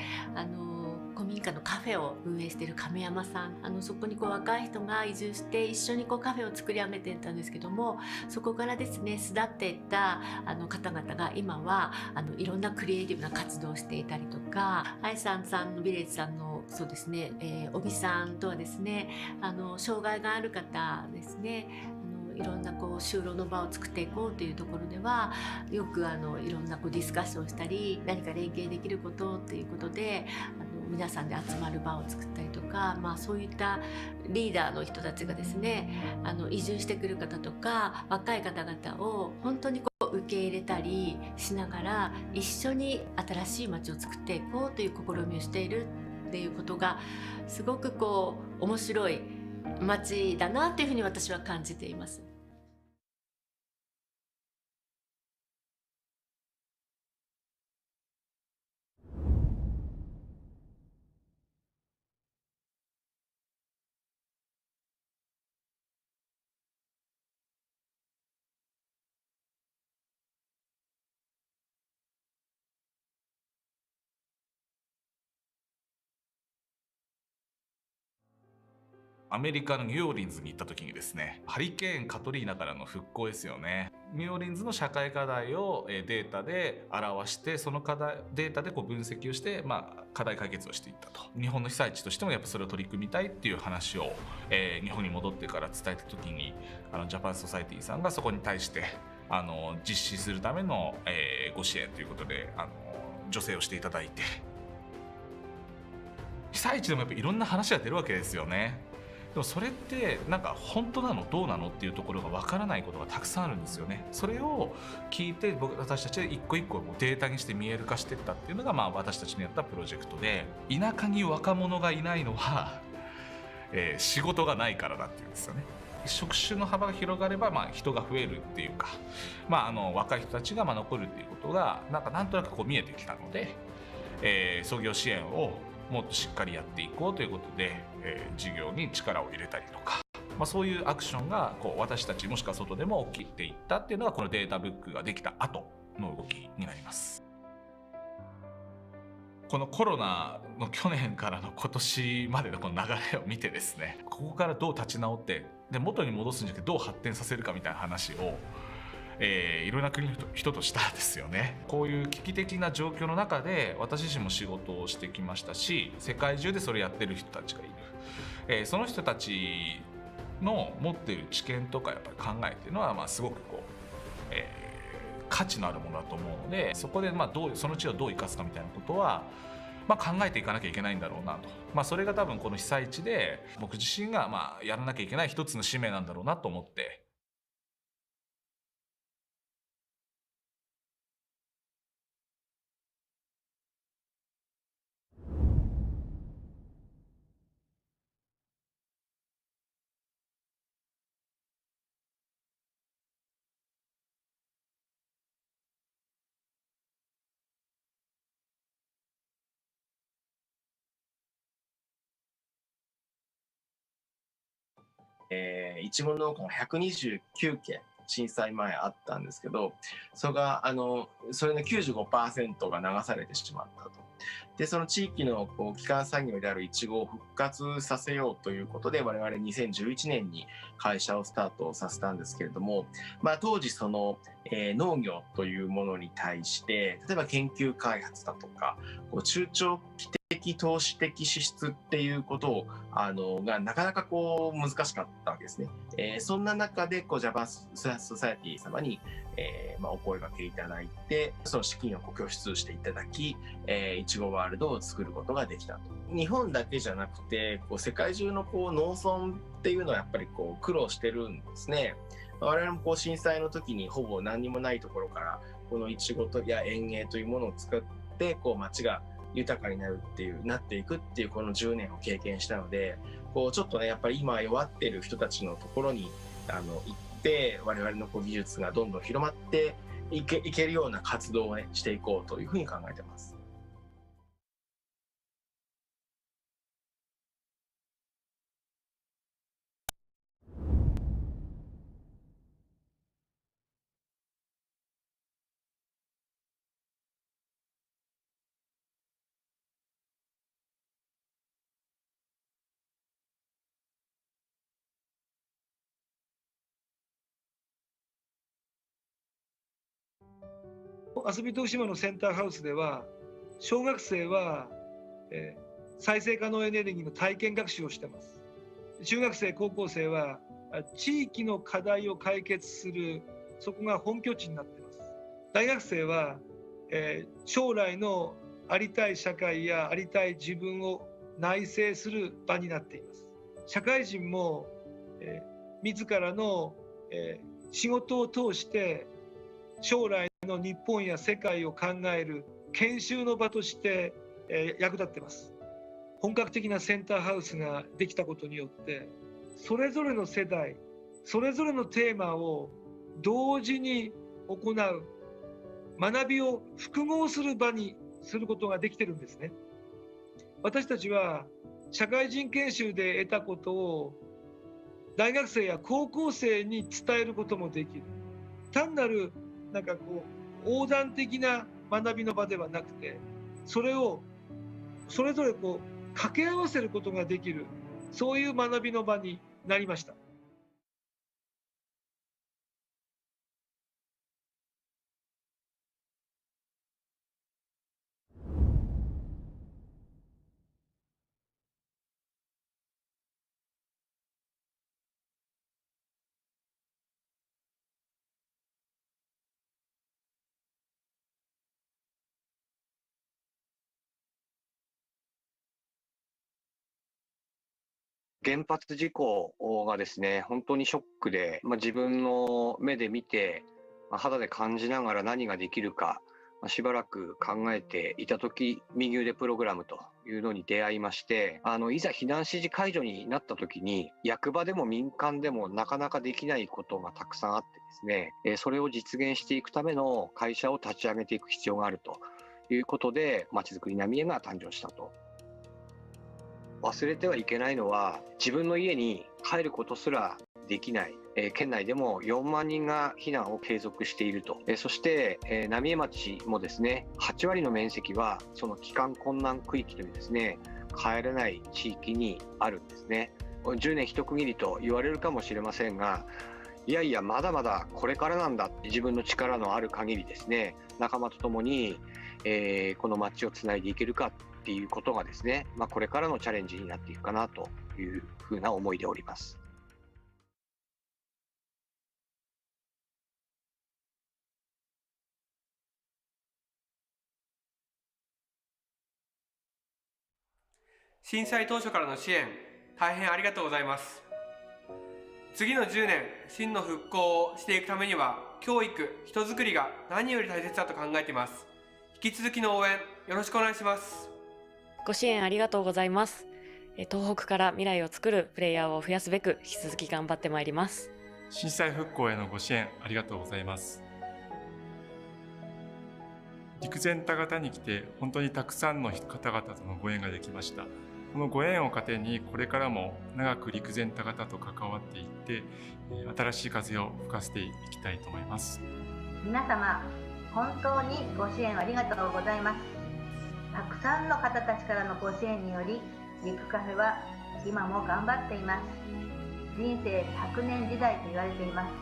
古民家のカフェを運営している亀山さん、そこに若い人が移住して一緒にカフェを作り上げていったんですけども、そこからですね巣立っていった方々が今はいろんなクリエイティブな活動をしていたりとか、愛さんのビレッジさんのそうですね、帯さんとはですね、障害がある方ですね、いろんな就労の場を作っていこうというところではよくいろんなディスカッションしたり、何か連携できることっていうことで皆さんで集まる場を作ったりとか、そういったリーダーの人たちがですね、移住してくる方とか若い方々を本当に受け入れたりしながら一緒に新しい街を作っていこうという試みをしているっていうことがすごく面白い街だなというふうに私は感じています。アメリカのニューオーリンズに行った時にですね、ハリケーンカトリーナからの復興ですよね。ニューオーリンズの社会課題をデータで表して、そのデータで分析をして、課題解決をしていったと。日本の被災地としてもやっぱそれを取り組みたいっていう話を、日本に戻ってから伝えた時にジャパンソサイティさんがそこに対して実施するための、ご支援ということで助成をしていただいて、被災地でもやっぱいろんな話が出るわけですよね。でもそれって本当なのどうなのっていうところがわからないことがたくさんあるんですよね。それを聞いて私たちで一個一個データにして見える化していったっていうのが私たちのやったプロジェクトで、田舎に若者がいないのは、仕事がないからだっていうんですよね。職種の幅が広がれば人が増えるっていうか、若い人たちが残るっていうことがなんとなく見えてきたので、創業支援をもっとしっかりやっていこうということで、事業に力を入れたりとか、そういうアクションが私たちもしくは外でも起きていったっていうのがこのデータブックができた後の動きになります。このコロナの去年からの今年までのこの流れを見てですね、ここからどう立ち直ってで元に戻すんじゃなくてどう発展させるかみたいな話をいろんな国の人としたんですよね。こういう危機的な状況の中で私自身も仕事をしてきましたし、世界中でそれやってる人たちがいる、その人たちの持っている知見とかやっぱり考えっていうのはすごく価値のあるものだと思うので、そこでその知恵をどう生かすかみたいなことは考えていかなきゃいけないんだろうなと、それが多分この被災地で僕自身がやらなきゃいけない一つの使命なんだろうなと思っていちご農家が129件震災前あったんですけど、それの 95% が流されてしまったと。で、その地域の基幹産業であるイチゴを復活させようということで、我々2011年に会社をスタートさせたんですけれども、当時その、農業というものに対して、例えば研究開発だとか、中長期的投資的支出っていうことがなかなか難しかったわけですね。そんな中でジャパンソサエティ様に、お声掛けいただいて、その資金を拠出していただき、いちごワールドを作ることができたと。日本だけじゃなくて世界中の農村っていうのはやっぱり苦労してるんですね。我々も震災の時にほぼ何にもないところからこのいちごや園芸というものを使って街が豊かになっていくっていうこの10年を経験したので、ちょっとねやっぱり今弱ってる人たちのところに行って我々の技術がどんどん広まっていけるような活動をねしていこうというふうに考えてます。遊び徳島のセンターハウスでは小学生は、再生可能エネルギーの体験学習をしています。中学生高校生は地域の課題を解決する、そこが本拠地になっています。大学生は、将来のありたい社会やありたい自分を内省する場になっています。社会人も、自らの、仕事を通して将来の日本や世界を考える研修の場として、役立っています。本格的なセンターハウスができたことによってそれぞれの世代それぞれのテーマを同時に行う学びを複合する場にすることができてるんですね。私たちは社会人研修で得たことを大学生や高校生に伝えることもできる。単なる横断的な学びの場ではなくて、それをそれぞれ掛け合わせることができる、そういう学びの場になりました。原発事故がですね、本当にショックで、自分の目で見て、肌で感じながら何ができるか、しばらく考えていたとき、右腕プログラムというのに出会いまして、いざ避難指示解除になったときに、役場でも民間でもなかなかできないことがたくさんあってですね、それを実現していくための会社を立ち上げていく必要があるということで、まちづくり浪江が誕生したと。忘れてはいけないのは、自分の家に帰ることすらできない、県内でも4万人が避難を継続していると。そして、浪江町もですね、8割の面積はその帰還困難区域というですね、帰れない地域にあるんですね。10年一区切りと言われるかもしれませんが、いやいやまだまだこれからなんだって、自分の力のある限りですね、仲間と共に、この町をつないでいけるかっていうことがですね、これからのチャレンジになっていくかなというふうな思いでおります。震災当初からの支援、大変ありがとうございます。次の10年、真の復興をしていくためには、教育、人づくりが何より大切だと考えています。引き続きの応援、よろしくお願いします。ご支援ありがとうございます。東北から未来を作るプレイヤーを増やすべく、引き続き頑張ってまいります。震災復興へのご支援ありがとうございます。陸前高田に来て本当にたくさんの方々とのご縁ができました。このご縁を糧にこれからも長く陸前高田と関わっていって新しい風を吹かせていきたいと思います。皆様本当にご支援ありがとうございます。たくさんの方たちからのご支援により陸カフェは今も頑張っています。人生100年時代と言われています。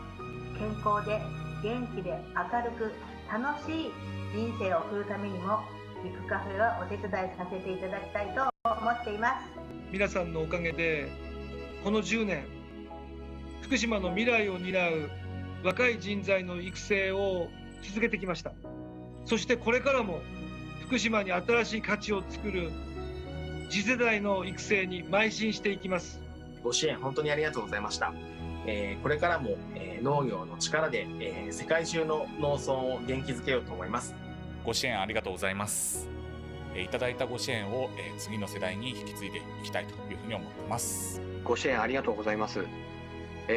健康で元気で明るく楽しい人生を送るためにも陸カフェはお手伝いさせていただきたいと思っています。皆さんのおかげでこの10年福島の未来を担う若い人材の育成を続けてきました。そしてこれからも福島に新しい価値を作る次世代の育成に邁進していきます。ご支援本当にありがとうございました。これからも農業の力で世界中の農村を元気づけようと思います。ご支援ありがとうございます。いただいたご支援を次の世代に引き継いでいきたいというふうに思っています。ご支援ありがとうございます。明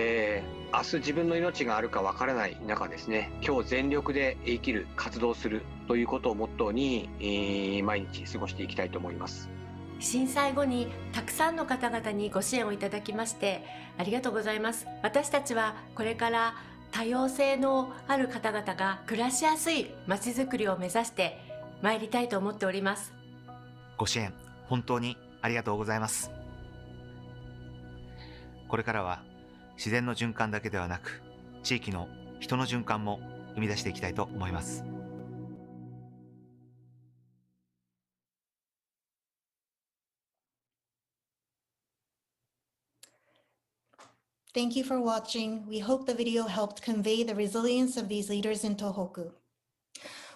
日自分の命があるかわからない中ですね、今日全力で生きる、活動するということをモットーに、毎日過ごしていきたいと思います。震災後にたくさんの方々にご支援をいただきましてありがとうございます。私たちはこれから多様性のある方々が暮らしやすいまちづくりを目指して参りたいと思っております。ご支援本当にありがとうございます。これからは自然の循環だけではなく地域の人の循環も生み出していきたいと思います。Thank you for watching. We hope the video helped convey the resilience of these leaders in Tohoku.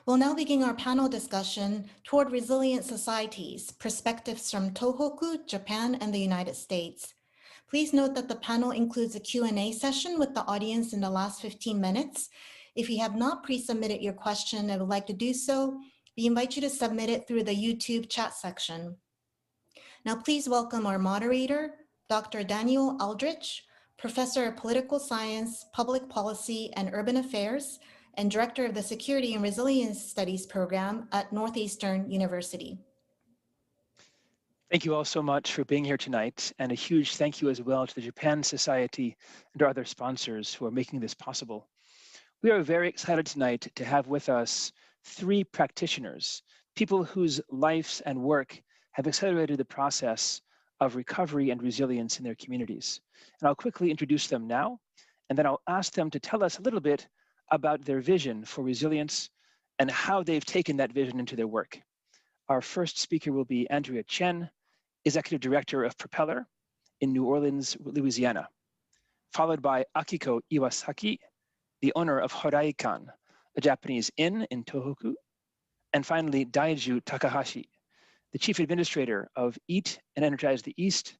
We'll now begin our panel discussion toward resilient societies, perspectives from Tohoku, Japan, and the United States. Please note that the panel includes a Q&A session with the audience in the last 15 minutes. If you have not pre-submitted your question and would like to do so, we invite you to submit it through the YouTube chat section. Now, please welcome our moderator, Dr. Daniel Aldrich, Professor of Political Science, Public Policy, and Urban Affairs, and Director of the Security and Resilience Studies Program at Northeastern University. Thank you all so much for being here tonight, and a huge thank you as well to the Japan Society and our other sponsors who are making this possible. We are very excited tonight to have with us 3 practitioners, people whose lives and work have accelerated the process of recovery and resilience in their communities. And I'll quickly introduce them now, and then I'll ask them to tell us a little bit about their vision for resilience and how they've taken that vision into their work. Our first speaker will be Andrea Chen, Executive Director of Propeller in New Orleans, Louisiana, followed by Akiko Iwasaki, the owner of Horaikan, a Japanese inn in Tohoku, and finally Daiju Takahashi, the Chief Administrator of Eat and Energize the East,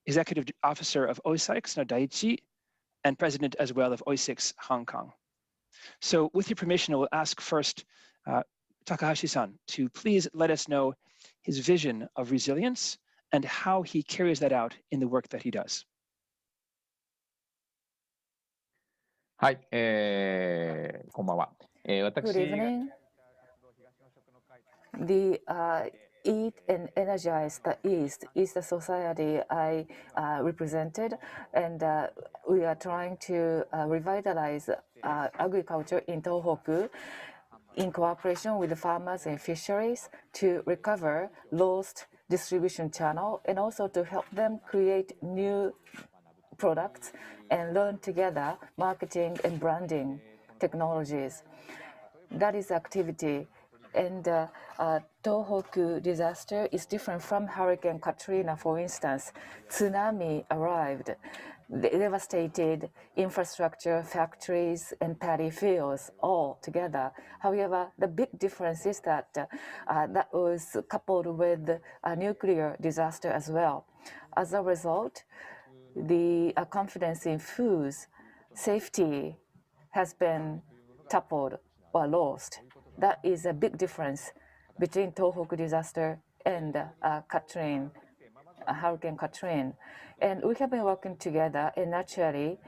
Executive Officer of OISIX no Daiichi, and President as well of OISIX Hong Kong. So with your permission, I will ask first Takahashi-san to please let us know his vision of resilience and how he carries that out in the work that he does. はい、こんばんは。Good evening. The Eat and Energize the East is the society I represented, and we are trying to revitalize agriculture in Tohoku in cooperation with the farmers and fisheries to recover lost distribution channel and also to help them create new products and learn together marketing and branding technologies. That is activity. And Tohoku disaster is different from Hurricane Katrina, for instance. Tsunami arrived. They devastated infrastructure, factories, and paddy fields all together. However, the big difference is that that was coupled with a nuclear disaster as well. As a result, the confidence in food safety has been toppled or lost. That is a big difference between Tohoku disaster and Hurricane Katrina. And we have been working together, and naturally,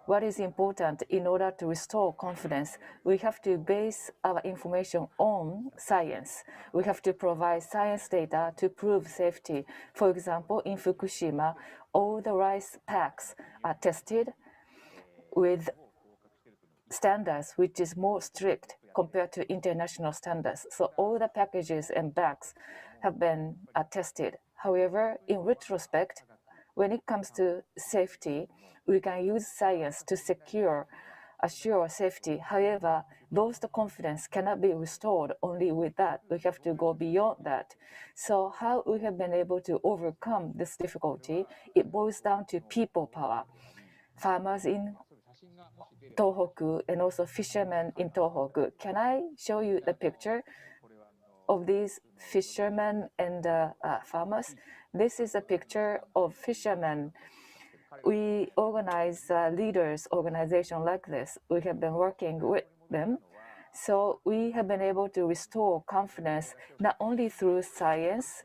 what is important in order to restore confidence, we have to base our information on science. We have to provide science data to prove safety. For example, in Fukushima, all the rice packs are tested with standards which is more strict compared to international standards. So all the packages and bags have been tested. However, in retrospect, when it comes to safety, we can use science to assure safety. However, those confidence cannot be restored only with that. We have to go beyond that. So how we have been able to overcome this difficulty, it boils down to people power. Farmers in Tohoku and also fishermen in Tohoku. Can I show you the picture of these fishermen and farmers? This is a picture of fishermen. We organize leaders organization like this. We have been working with them. So we have been able to restore confidence not only through science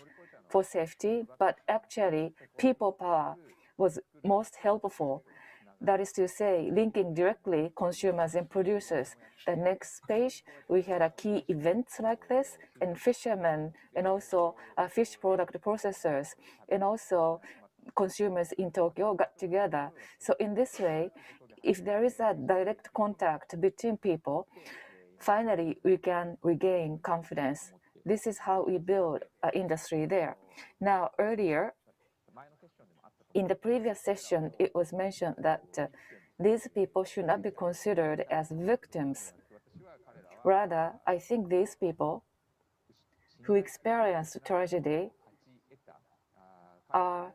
for safety, but actually people power was most helpful. That is to say, linking directly consumers and producers. The next page, we had a key events like this, and fishermen, and also fish product processors, and also consumers in Tokyo got together. So in this way, if there is a direct contact between people, finally we can regain confidence. This is how we build an industry there. Now, earlier, in the previous session, it was mentioned that these people should not be considered as victims. Rather, I think these people who experienced tragedy are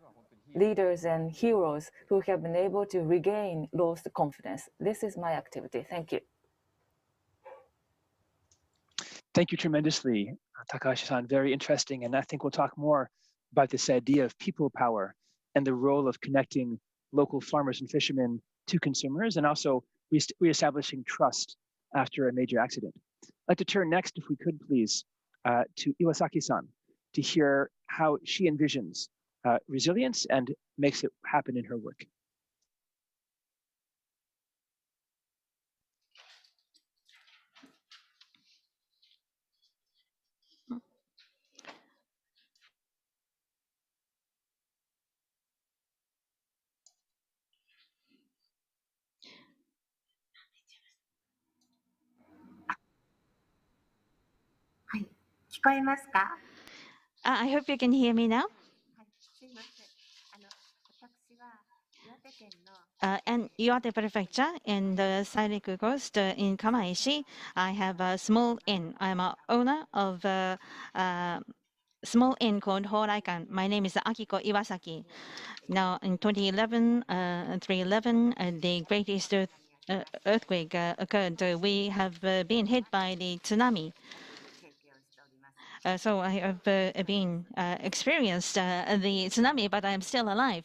leaders and heroes who have been able to regain lost confidence. This is my activity. Thank you. Thank you tremendously, Takahashi-san. Very interesting. And I think we'll talk more about this idea of people power and the role of connecting local farmers and fishermen to consumers, and also reestablishing trust after a major accident. I'd like to turn next, if we could please, to Iwasaki-san to hear how she envisions resilience and makes it happen in her work. I hope you can hear me now. And Iwate Prefecture in the Saireku Coast in Kamaishi, I have a small inn. I'm an owner of a small inn called Horaikan. My name is Akiko Iwasaki. Now, in 2011, 311, the greatest earthquake occurred. We have been hit by the tsunami. So I have been experienced the tsunami, but I'm still alive.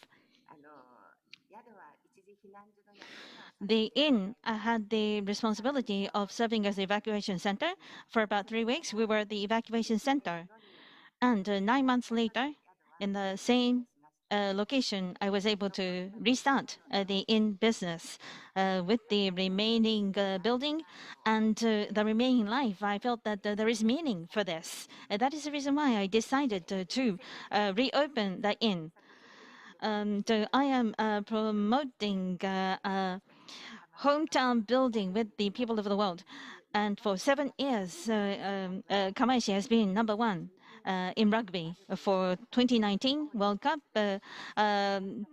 The inn had the responsibility of serving as the evacuation center. For about 3 weeks, we were the evacuation center. And 9 months later, in the same location, I was able to restart the inn business with the remaining building and the remaining life. I felt that there is meaning for this. That is the reason why I decided to reopen the inn. I am promoting hometown building with the people of the world. And for 7 years, Kamaishi has been #1 in rugby. For 2019 World Cup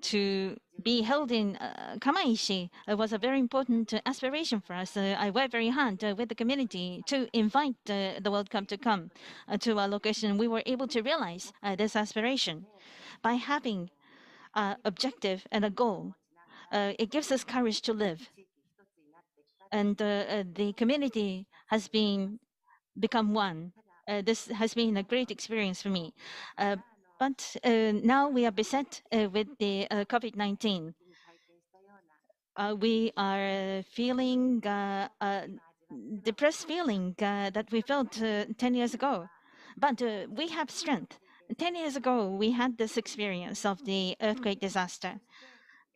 to be held in Kamaishi was a very important aspiration for us. I worked very hard with the community to invite the World Cup to come to our location. We were able to realize this aspiration by having objective and a goal. It gives us courage to live. And the community has become one. This has been a great experience for me. But now we are beset with the COVID-19. We are feeling depressed feeling that we felt 10 years ago. But we have strength. 10 years ago, we had this experience of the earthquake disaster.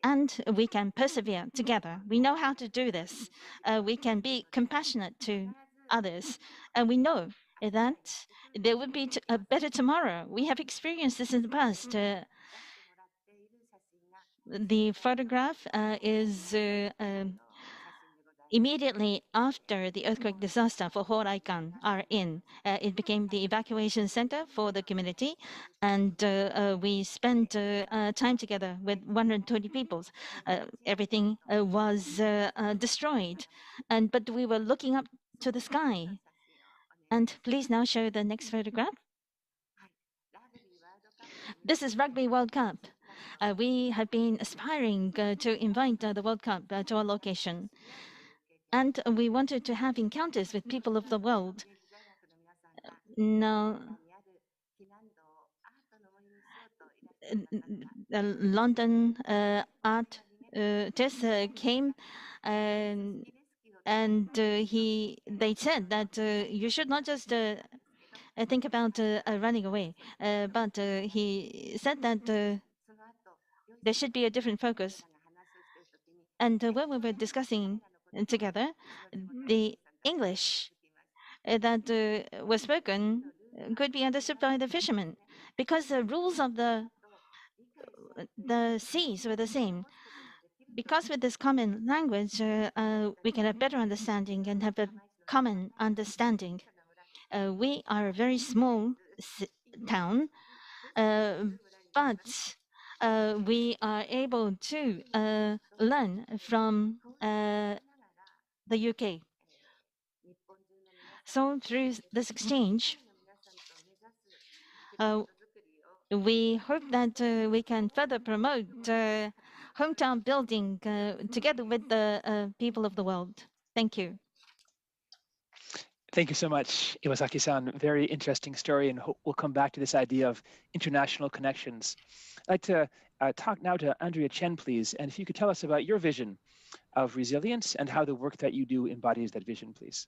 and we can persevere together. We know how to do this. We can be compassionate to others, and we know that there would be a better tomorrow. We have experienced this in the past. The photograph is immediately after the earthquake disaster for Horaikan are in. It became the evacuation center for the community, and we spent time together with 120 people. Everything was destroyed, but we were looking up to the sky. And please now show the next photograph. This is Rugby World Cup. We have been aspiring to invite the World Cup to our location. And we wanted to have encounters with people of the world. Now, London artist came and they said that you should not just think about running away, but he said that there should be a different focus. And when we were discussing together, the English that was spoken could be understood by the fishermen, because the rules of the seas were the same. Because with this common language, we can have better understanding and have a common understanding. We are a very small town, but we are able to learn from the UK. So through this exchange, we hope that we can further promote hometown building together with the people of the world. Thank you. Thank you so much, Iwasaki-san. Very interesting story, and we'll come back to this idea of international connections. I'd like to talk now to Andrea Chen, please, and if you could tell us about your vision of resilience and how the work that you do embodies that vision, please.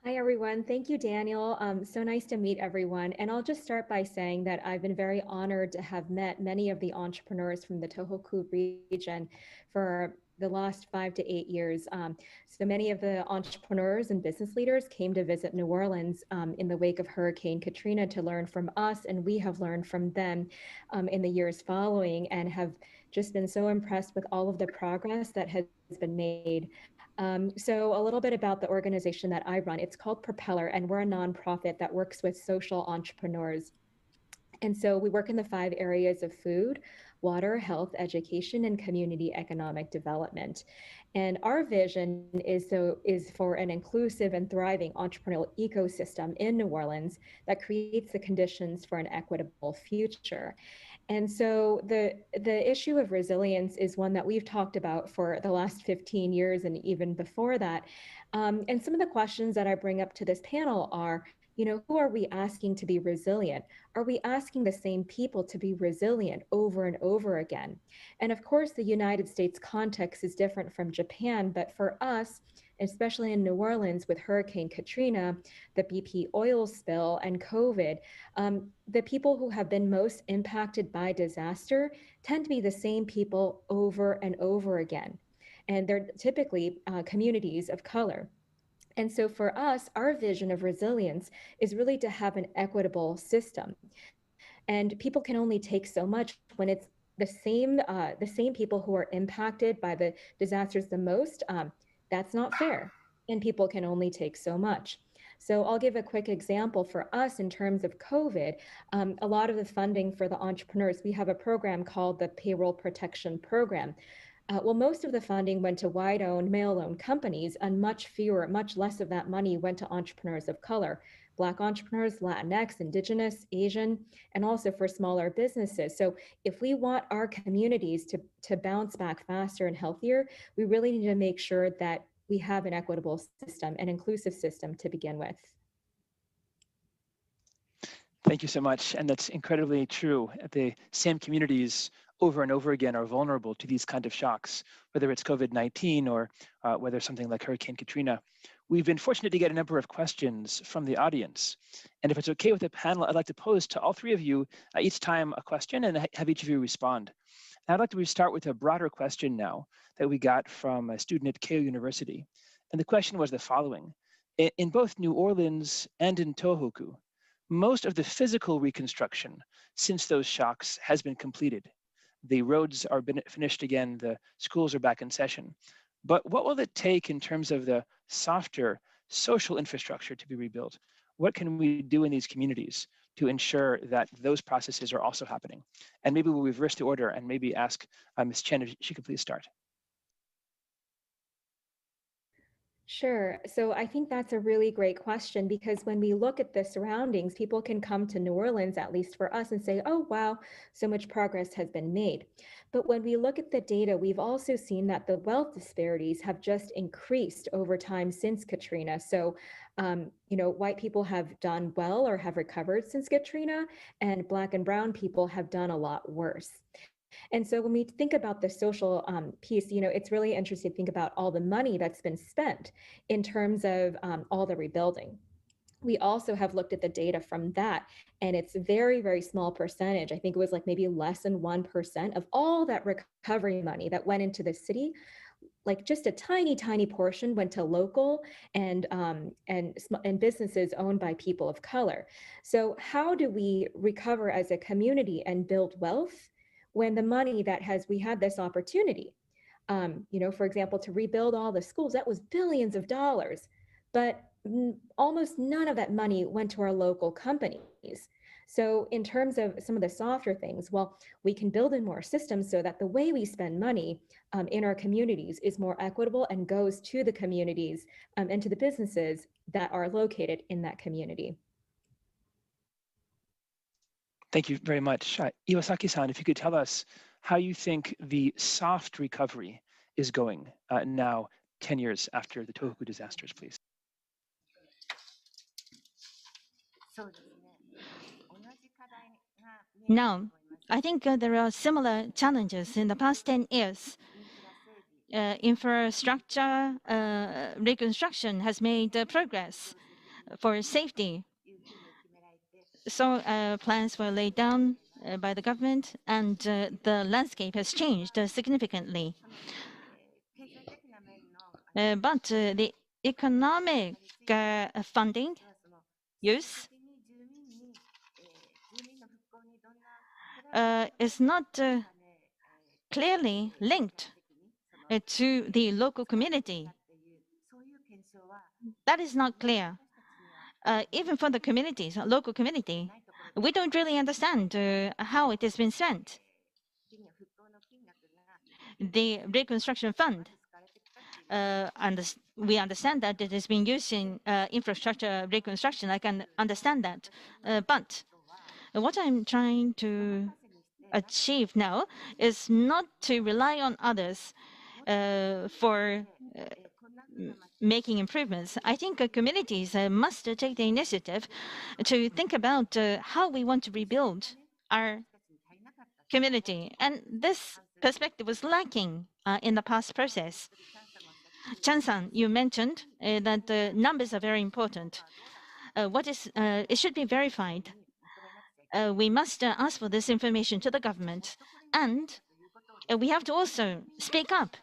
Hi, everyone. Thank you, Daniel. So nice to meet everyone. And I'll just start by saying that I've been very honored to have met many of the entrepreneurs from the Tohoku region for the last 5 to 8 years. So many of the entrepreneurs and business leaders came to visit New Orleans in the wake of Hurricane Katrina to learn from us, and we have learned from them in the years following, and have just been so impressed with all of the progress that has been made. So a little bit about the organization that I run. It's called Propeller, and we're a nonprofit that works with social entrepreneurs. And so we work in the 5 areas of food, water, health, education, and community economic development. And our vision is for an inclusive and thriving entrepreneurial ecosystem in New Orleans that creates the conditions for an equitable future. And so the issue of resilience is one that we've talked about for the last 15 years and even before that. And some of the questions that I bring up to this panel are, who are we asking to be resilient? Are we asking the same people to be resilient over and over again? And of course, the United States context is different from Japan, but for us, especially in New Orleans with Hurricane Katrina, the BP oil spill, and COVID, the people who have been most impacted by disaster tend to be the same people over and over again. And they're typically communities of color. And so for us, our vision of resilience is really to have an equitable system. And people can only take so much when it's the same people who are impacted by the disasters the most. That's not fair. And people can only take so much. So I'll give a quick example for us in terms of COVID. A lot of the funding for the entrepreneurs, we have a program called the Payroll Protection Program. Well, most of the funding went to white-owned, male-owned companies, and much less of that money went to entrepreneurs of color, Black entrepreneurs, Latinx, Indigenous, Asian, and also for smaller businesses. So if we want our communities to bounce back faster and healthier, we really need to make sure that we have an equitable system, an inclusive system to begin with. Thank you so much. And that's incredibly true. The same communities over and over again are vulnerable to these kind of shocks, whether it's COVID-19 or whether something like Hurricane Katrina. We've been fortunate to get a number of questions from the audience. And if it's okay with the panel, I'd like to pose to all 3 of you each time a question and have each of you respond. I'd like to start with a broader question now that we got from a student at Keio University. And the question was the following. In both New Orleans and in Tohoku, most of the physical reconstruction since those shocks has been completed. The roads are finished again, the schools are back in session. But what will it take in terms of the softer social infrastructure to be rebuilt? What can we do in these communities to ensure that those processes are also happening? And maybe we'll reverse the order and maybe ask Ms. Chen if she could please start. Sure. So I think that's a really great question, because when we look at the surroundings, people can come to New Orleans, at least for us, and say, oh, wow, so much progress has been made. But when we look at the data, we've also seen that the wealth disparities have just increased over time since Katrina. So, white people have done well or have recovered since Katrina, and Black and Brown people have done a lot worse. And so when we think about the social piece, it's really interesting to think about all the money that's been spent in terms of all the rebuilding. We also have looked at the data from that, and it's a very, very small percentage. I think it was like maybe less than 1% of all that recovery money that went into the city. Like just a tiny, tiny portion went to local and businesses owned by people of color. So how do we recover as a community and build wealth when the money that we had this opportunity, for example, to rebuild all the schools, that was billions of dollars, but almost none of that money went to our local companies. So in terms of some of the softer things, well, we can build in more systems so that the way we spend money in our communities is more equitable and goes to the communities and to the businesses that are located in that community. Thank you very much. Iwasaki-san, if you could tell us how you think the soft recovery is going now, 10 years after the Tohoku disasters, please. Now, I think there are similar challenges in the past 10 years. Infrastructure reconstruction has made progress for safety. So plans were laid down by the government, and the landscape has changed significantly. But the economic funding use is not clearly linked to the local community. That is not clear. Even for the communities, local community, we don't really understand how it has been spent. The reconstruction fund, we understand that it has been used in infrastructure reconstruction. I can understand that. But what I'm trying to achieve now is not to rely on others for making improvements. I think communities must take the initiative to think about how we want to rebuild our community. And this perspective was lacking in the past process. Chan-san, you mentioned that the numbers are very important. It should be verified. We must ask for this information to the government, and we have to also speak up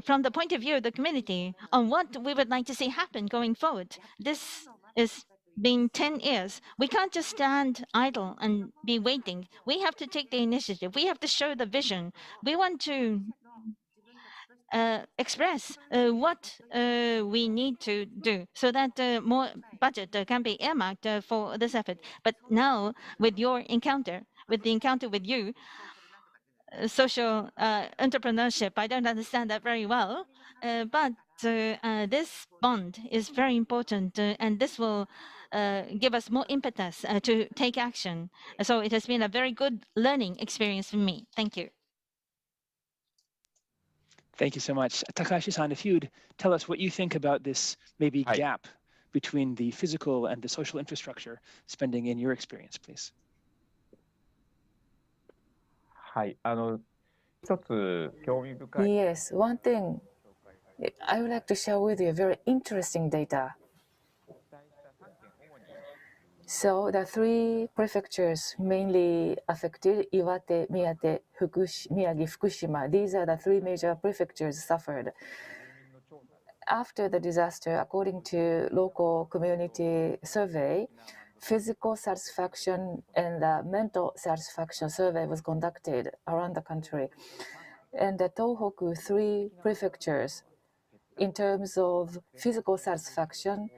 from the point of view of the community on what we would like to see happen going forward. This is been 10 years. We can't just stand idle and be waiting. We have to take the initiative. We have to show the vision. We want to express what we need to do so that more budget can be earmarked for this effort. But now, with your encounter, with the encounter with you, social entrepreneurship, I don't understand that very well, but this bond is very important, and this will give us more impetus to take action. So it has been a very good learning experience for me. Thank you. Thank you so much. Takahashi-san, if you'd tell us what you think about this maybe gap between the physical and the social infrastructure spending in your experience, please. Yes, one thing I would like to share with you very interesting data. So the three prefectures mainly affected, Iwate, Miyagi, Fukushima, these are the three major prefectures suffered. After the disaster, according to local community survey, physical satisfaction and mental satisfaction survey was conducted around the country. And the Tohoku three prefectures, in terms of physical satisfaction,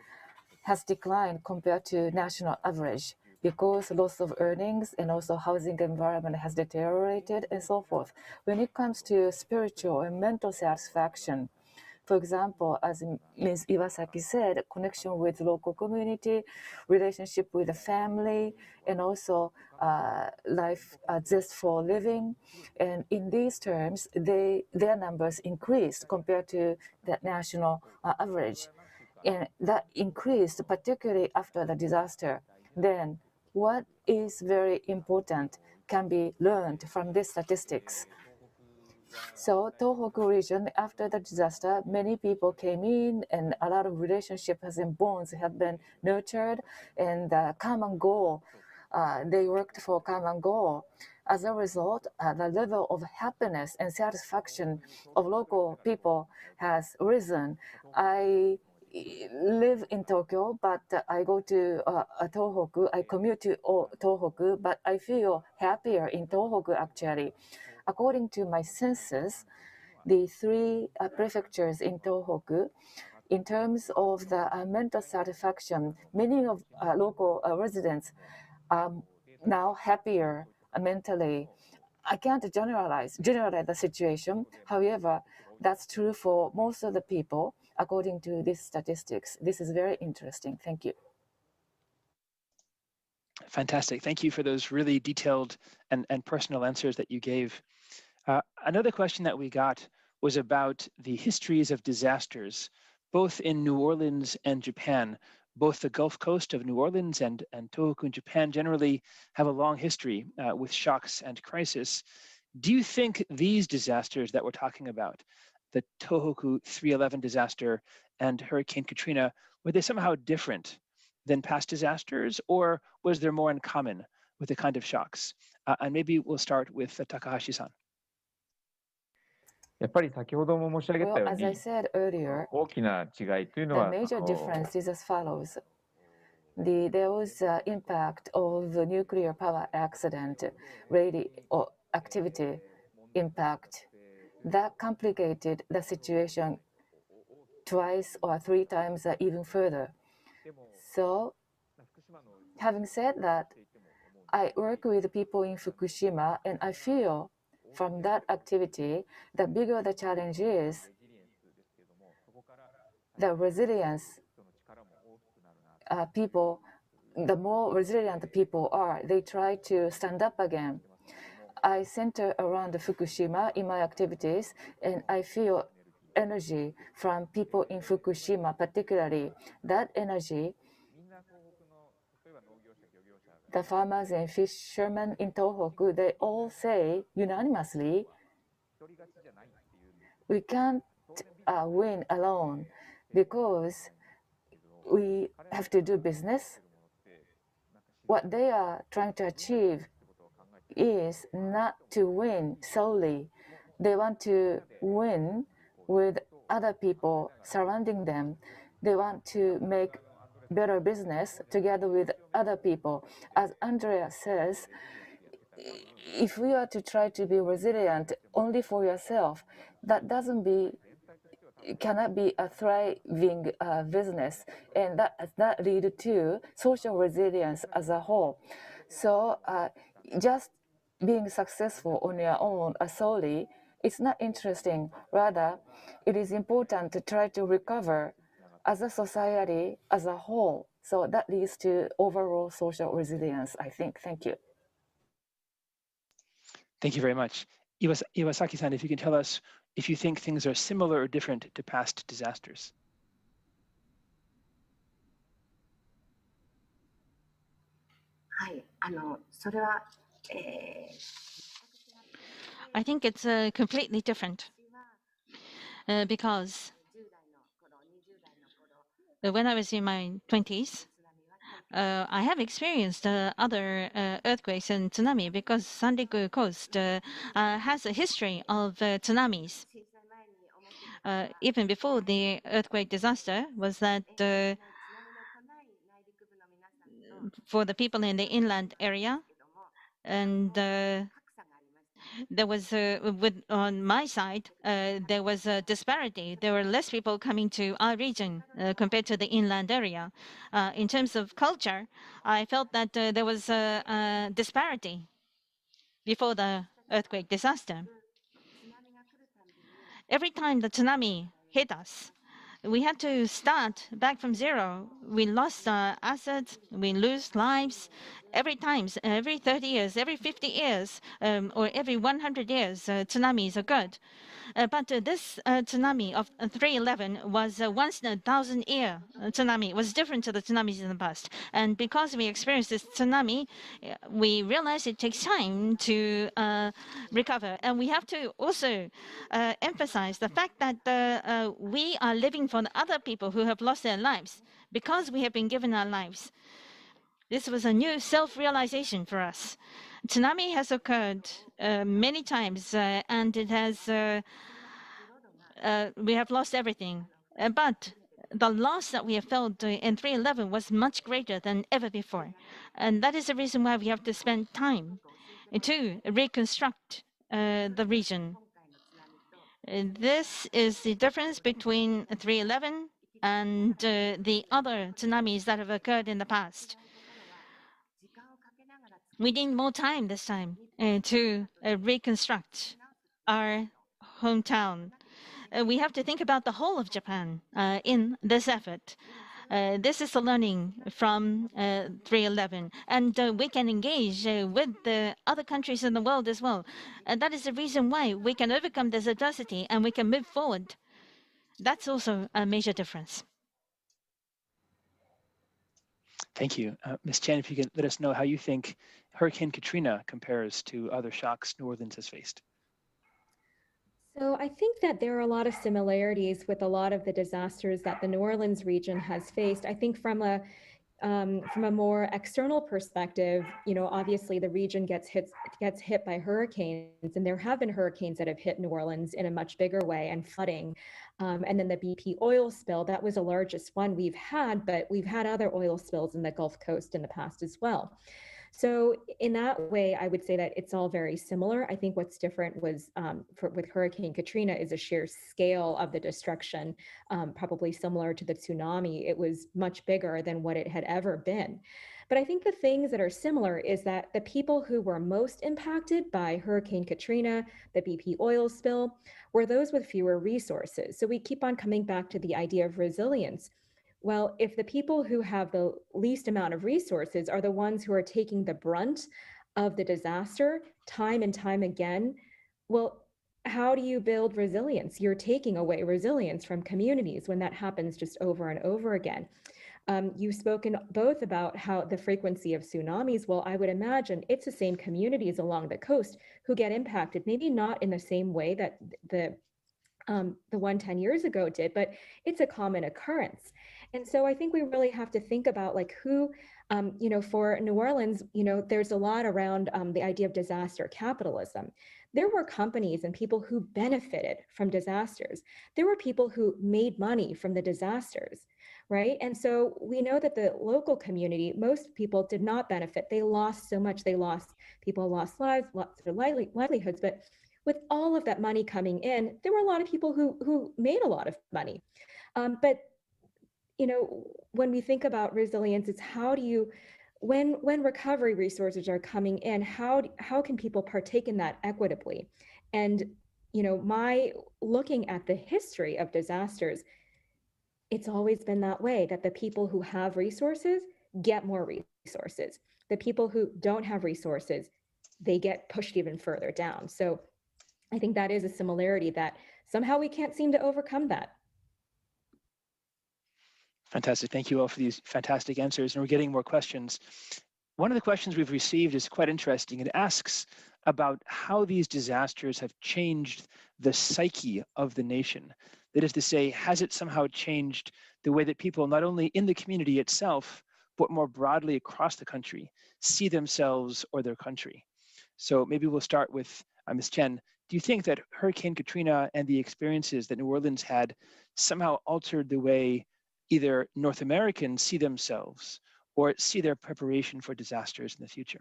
has declined compared to national average because loss of earnings and also housing environment has deteriorated and so forth. When it comes to spiritual and mental satisfaction, for example, as Ms. Iwasaki said, connection with local community, relationship with the family, and also life zest for living. And in these terms, their numbers increased compared to the national average. And that increased particularly after the disaster. Then what is very important can be learned from these statistics. So Tohoku region, after the disaster, many people came in and a lot of relationships and bonds have been nurtured and common goal, they worked for common goal. As a result, the level of happiness and satisfaction of local people has risen. I live in Tokyo, but I go to Tohoku. I commute to Tohoku, but I feel happier in Tohoku actually. According to my census, the three prefectures in Tohoku, in terms of the mental satisfaction, many of local residents are now happier mentally. I can't generalize the situation. However, that's true for most of the people, according to these statistics. This is very interesting. Thank you. Fantastic. Thank you for those really detailed and personal answers that you gave. Another question that we got was about the histories of disasters, both in New Orleans and Japan. Both the Gulf Coast of New Orleans and Tohoku in Japan generally have a long history with shocks and crisis. Do you think these disasters that we're talking about, the Tohoku 311 disaster and Hurricane Katrina, were they somehow different than past disasters, or was there more in common with the kind of shocks? And maybe we'll start with Takahashi-san. Well, as I said earlier, the major difference is as follows. There was impact of the nuclear power accident, or activity impact. That complicated the situation twice or three times, even further. So, having said that, I work with people in Fukushima, and I feel from that activity, the bigger the challenge is, the resilience people, the more resilient people are, they try to stand up again. I center around Fukushima in my activities, and I feel energy from people in Fukushima, particularly. That energy, the farmers and fishermen in Tohoku, they all say unanimously, we can't win alone because we have to do business. What they are trying to achieve is not to win solely. They want to win with other people surrounding them. They want to make better business together with other people. As Andrea says, if we are to try to be resilient only for yourself, that cannot be a thriving business, and that does not lead to social resilience as a whole. So just being successful on your own solely, it's not interesting. Rather, it is important to try to recover as a society as a whole. So that leads to overall social resilience, I think. Thank you. Thank you very much. Iwasaki-san, if you can tell us if you think things are similar or different to past disasters. I think it's completely different because when I was in my 20s, I have experienced other earthquakes and tsunami because Sanriku Coast has a history of tsunamis. Even before the earthquake disaster, was that for the people in the inland area, and there was on my side there was a disparity. There were less people coming to our region compared to the inland area. In terms of culture, I felt that there was a disparity before the earthquake disaster. Every time the tsunami hit us, we had to start back from zero. We lost assets, we lose lives. Every time, every 30 years, every 50 years, or every 100 years, tsunamis occurred. But this tsunami of 311 was a once in a 1,000-year tsunami. It was different to the tsunamis in the past. And because we experienced this tsunami, we realized it takes time to recover. And we have to also emphasize the fact that we are living for the other people who have lost their lives because we have been given our lives. This was a new self-realization for us. Tsunami has occurred many times, and it has we have lost everything. But the loss that we have felt in 311 was much greater than ever before. And that is the reason why we have to spend time to reconstruct the region. This is the difference between 311 and the other tsunamis that have occurred in the past. We need more time this time to reconstruct our hometown. We have to think about the whole of Japan in this effort. This is the learning from 311, and we can engage with the other countries in the world as well. And that is the reason why we can overcome this adversity and we can move forward. That's also a major difference. Thank you. Ms. Chen, if you can let us know how you think Hurricane Katrina compares to other shocks New Orleans has faced. So I think that there are a lot of similarities with a lot of the disasters that the New Orleans region has faced. I think from a more external perspective, you know, obviously the region gets hit by hurricanes, and there have been hurricanes that have hit New Orleans in a much bigger way, and flooding. And then the BP oil spill, that was the largest one we've had, but we've had other oil spills in the Gulf Coast in the past as well. So in that way, I would say that it's all very similar. I think what's different was with Hurricane Katrina is a sheer scale of the destruction, probably similar to the tsunami. It was much bigger than what it had ever been. But I think the things that are similar is that the people who were most impacted by Hurricane Katrina, the BP oil spill, were those with fewer resources. So we keep on coming back to the idea of resilience. Well, if the people who have the least amount of resources are the ones who are taking the brunt of the disaster time and time again, well, how do you build resilience? You're taking away resilience from communities when that happens just over and over again. You've spoken both about how the frequency of tsunamis. Well, I would imagine it's the same communities along the coast who get impacted, maybe not in the same way that the one 10 years ago did, but it's a common occurrence. And so I think we really have to think about like who, you know, for New Orleans, you know, there's a lot around the idea of disaster capitalism. There were companies and people who benefited from disasters. There were people who made money from the disasters, right? And so we know that the local community, most people did not benefit. They lost so much. People lost lives, lost their livelihoods, but with all of that money coming in, there were a lot of people who made a lot of money. But you know, when we think about resilience, it's how do you, when recovery resources are coming in, how can people partake in that equitably? And you know, my looking at the history of disasters, it's always been that way, that the people who have resources get more resources. The people who don't have resources, they get pushed even further down. So I think that is a similarity that somehow we can't seem to overcome that. Fantastic. Thank you all for these fantastic answers. And we're getting more questions. One of the questions we've received is quite interesting. It asks about how these disasters have changed the psyche of the nation. That is to say, has it somehow changed the way that people, not only in the community itself, but more broadly across the country, see themselves or their country. So maybe we'll start with Ms. Chen. Do you think that Hurricane Katrina and the experiences that New Orleans had somehow altered the way either North Americans see themselves or see their preparation for disasters in the future?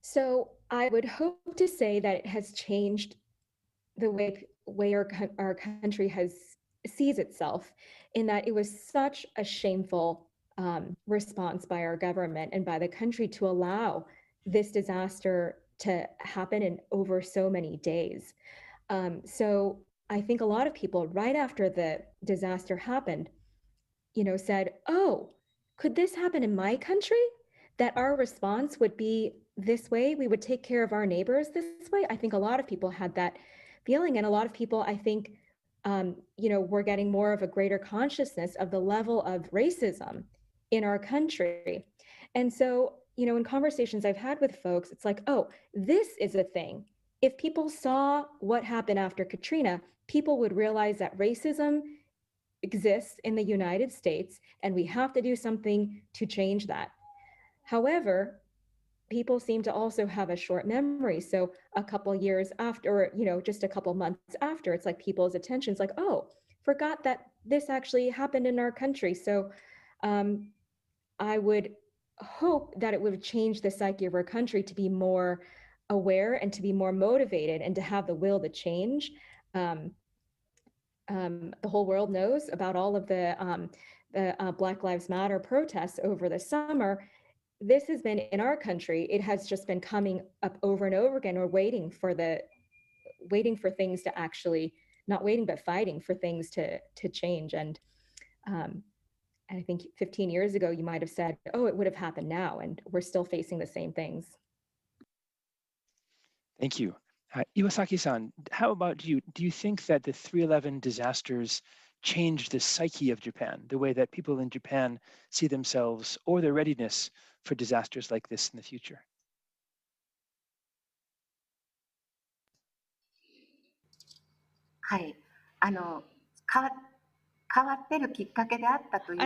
So I would hope to say that it has changed the way our country sees itself, in that it was such a shameful response by our government and by the country to allow this disaster to happen in over so many days. So I think a lot of people, right after the disaster happened, said, "Oh, could this happen in my country? That our response would be this way? We would take care of our neighbors this way?" I think a lot of people had that feeling, and a lot of people, I think, we're getting more of a greater consciousness of the level of racism in our country. And so, in conversations I've had with folks, it's like, oh, this is a thing. If people saw what happened after Katrina, people would realize that racism exists in the United States, and we have to do something to change that. However, people seem to also have a short memory. So a couple years after, or just a couple months after, it's like people's attention's like, oh, forgot that this actually happened in our country. So I would hope that it would change the psyche of our country to be more aware and to be more motivated and to have the will to change. The whole world knows about all of the Black Lives Matter protests over the summer. This has been in our country. It has just been coming up over and over again. We're waiting for things to actually, not waiting, but fighting for things to change. And I think 15 years ago, you might have said, oh, it would have happened now. And we're still facing the same things. Thank you. Iwasaki-san, how about you? Do you think that the 3/11 disasters changed the psyche of Japan, the way that people in Japan see themselves or their readiness for disasters like this in the future? I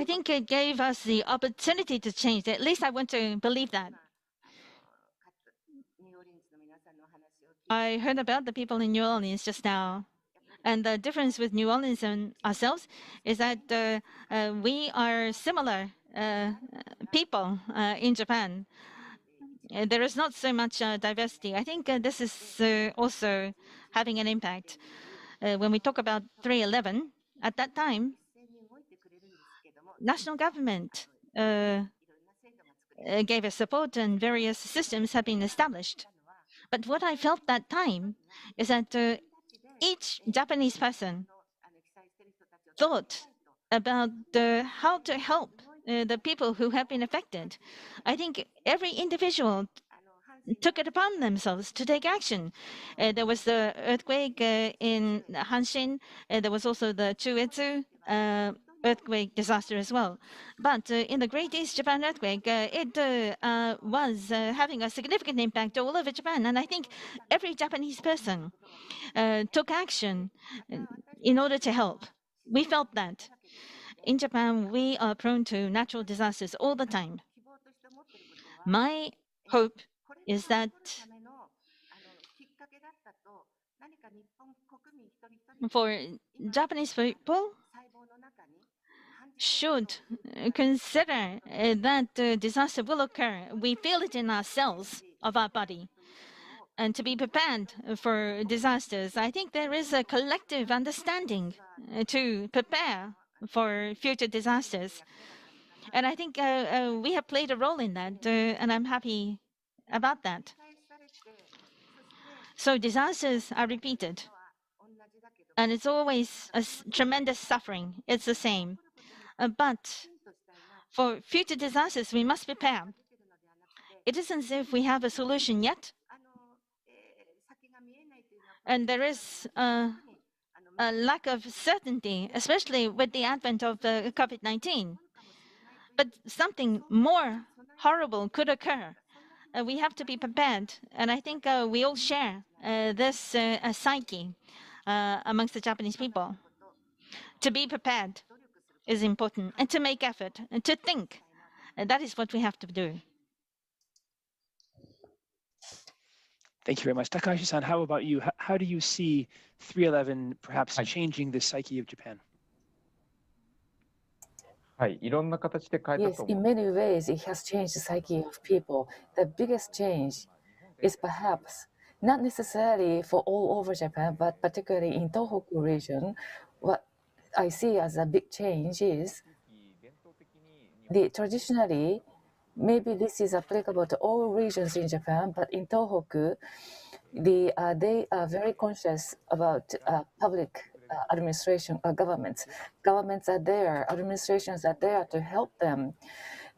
think it gave us the opportunity to change. At least I want to believe that. I heard about the people in New Orleans just now. And the difference with New Orleans and ourselves is that we are similar people in Japan. There is not so much diversity. I think this is also having an impact. When we talk about 3/11, at that time, national government gave us support and various systems have been established. But what I felt that time is that each Japanese person thought about how to help the people who have been affected. I think every individual took it upon themselves to take action. There was the earthquake in Hanshin. There was also the Chuetsu earthquake disaster as well. But in the Great East Japan earthquake, it was having a significant impact all over Japan. And I think every Japanese person took action in order to help. We felt that. In Japan, we are prone to natural disasters all the time. My hope is that for Japanese people should consider that disaster will occur. We feel it in our cells of our body. And to be prepared for disasters, I think there is a collective understanding to prepare for future disasters. And I think we have played a role in that, and I'm happy about that. So disasters are repeated, and it's always a tremendous suffering. It's the same. But for future disasters, we must prepare. It isn't as if we have a solution yet. And there is a lack of certainty, especially with the advent of COVID-19. But something more horrible could occur. We have to be prepared. And I think we all share this psyche amongst the Japanese people to be prepared is important, and to make effort, and to think. And that is what we have to do. Thank you very much. Takahashi-san, how about you? How do you see 311 perhaps changing the psyche of Japan? Yes, in many ways, it has changed the psyche of people. The biggest change is perhaps not necessarily for all over Japan, but particularly in Tohoku region. What I see as a big change is traditionally, maybe this is applicable to all regions in Japan, but in Tohoku, they are very conscious about public administration or governments. Governments are there, administrations are there to help them.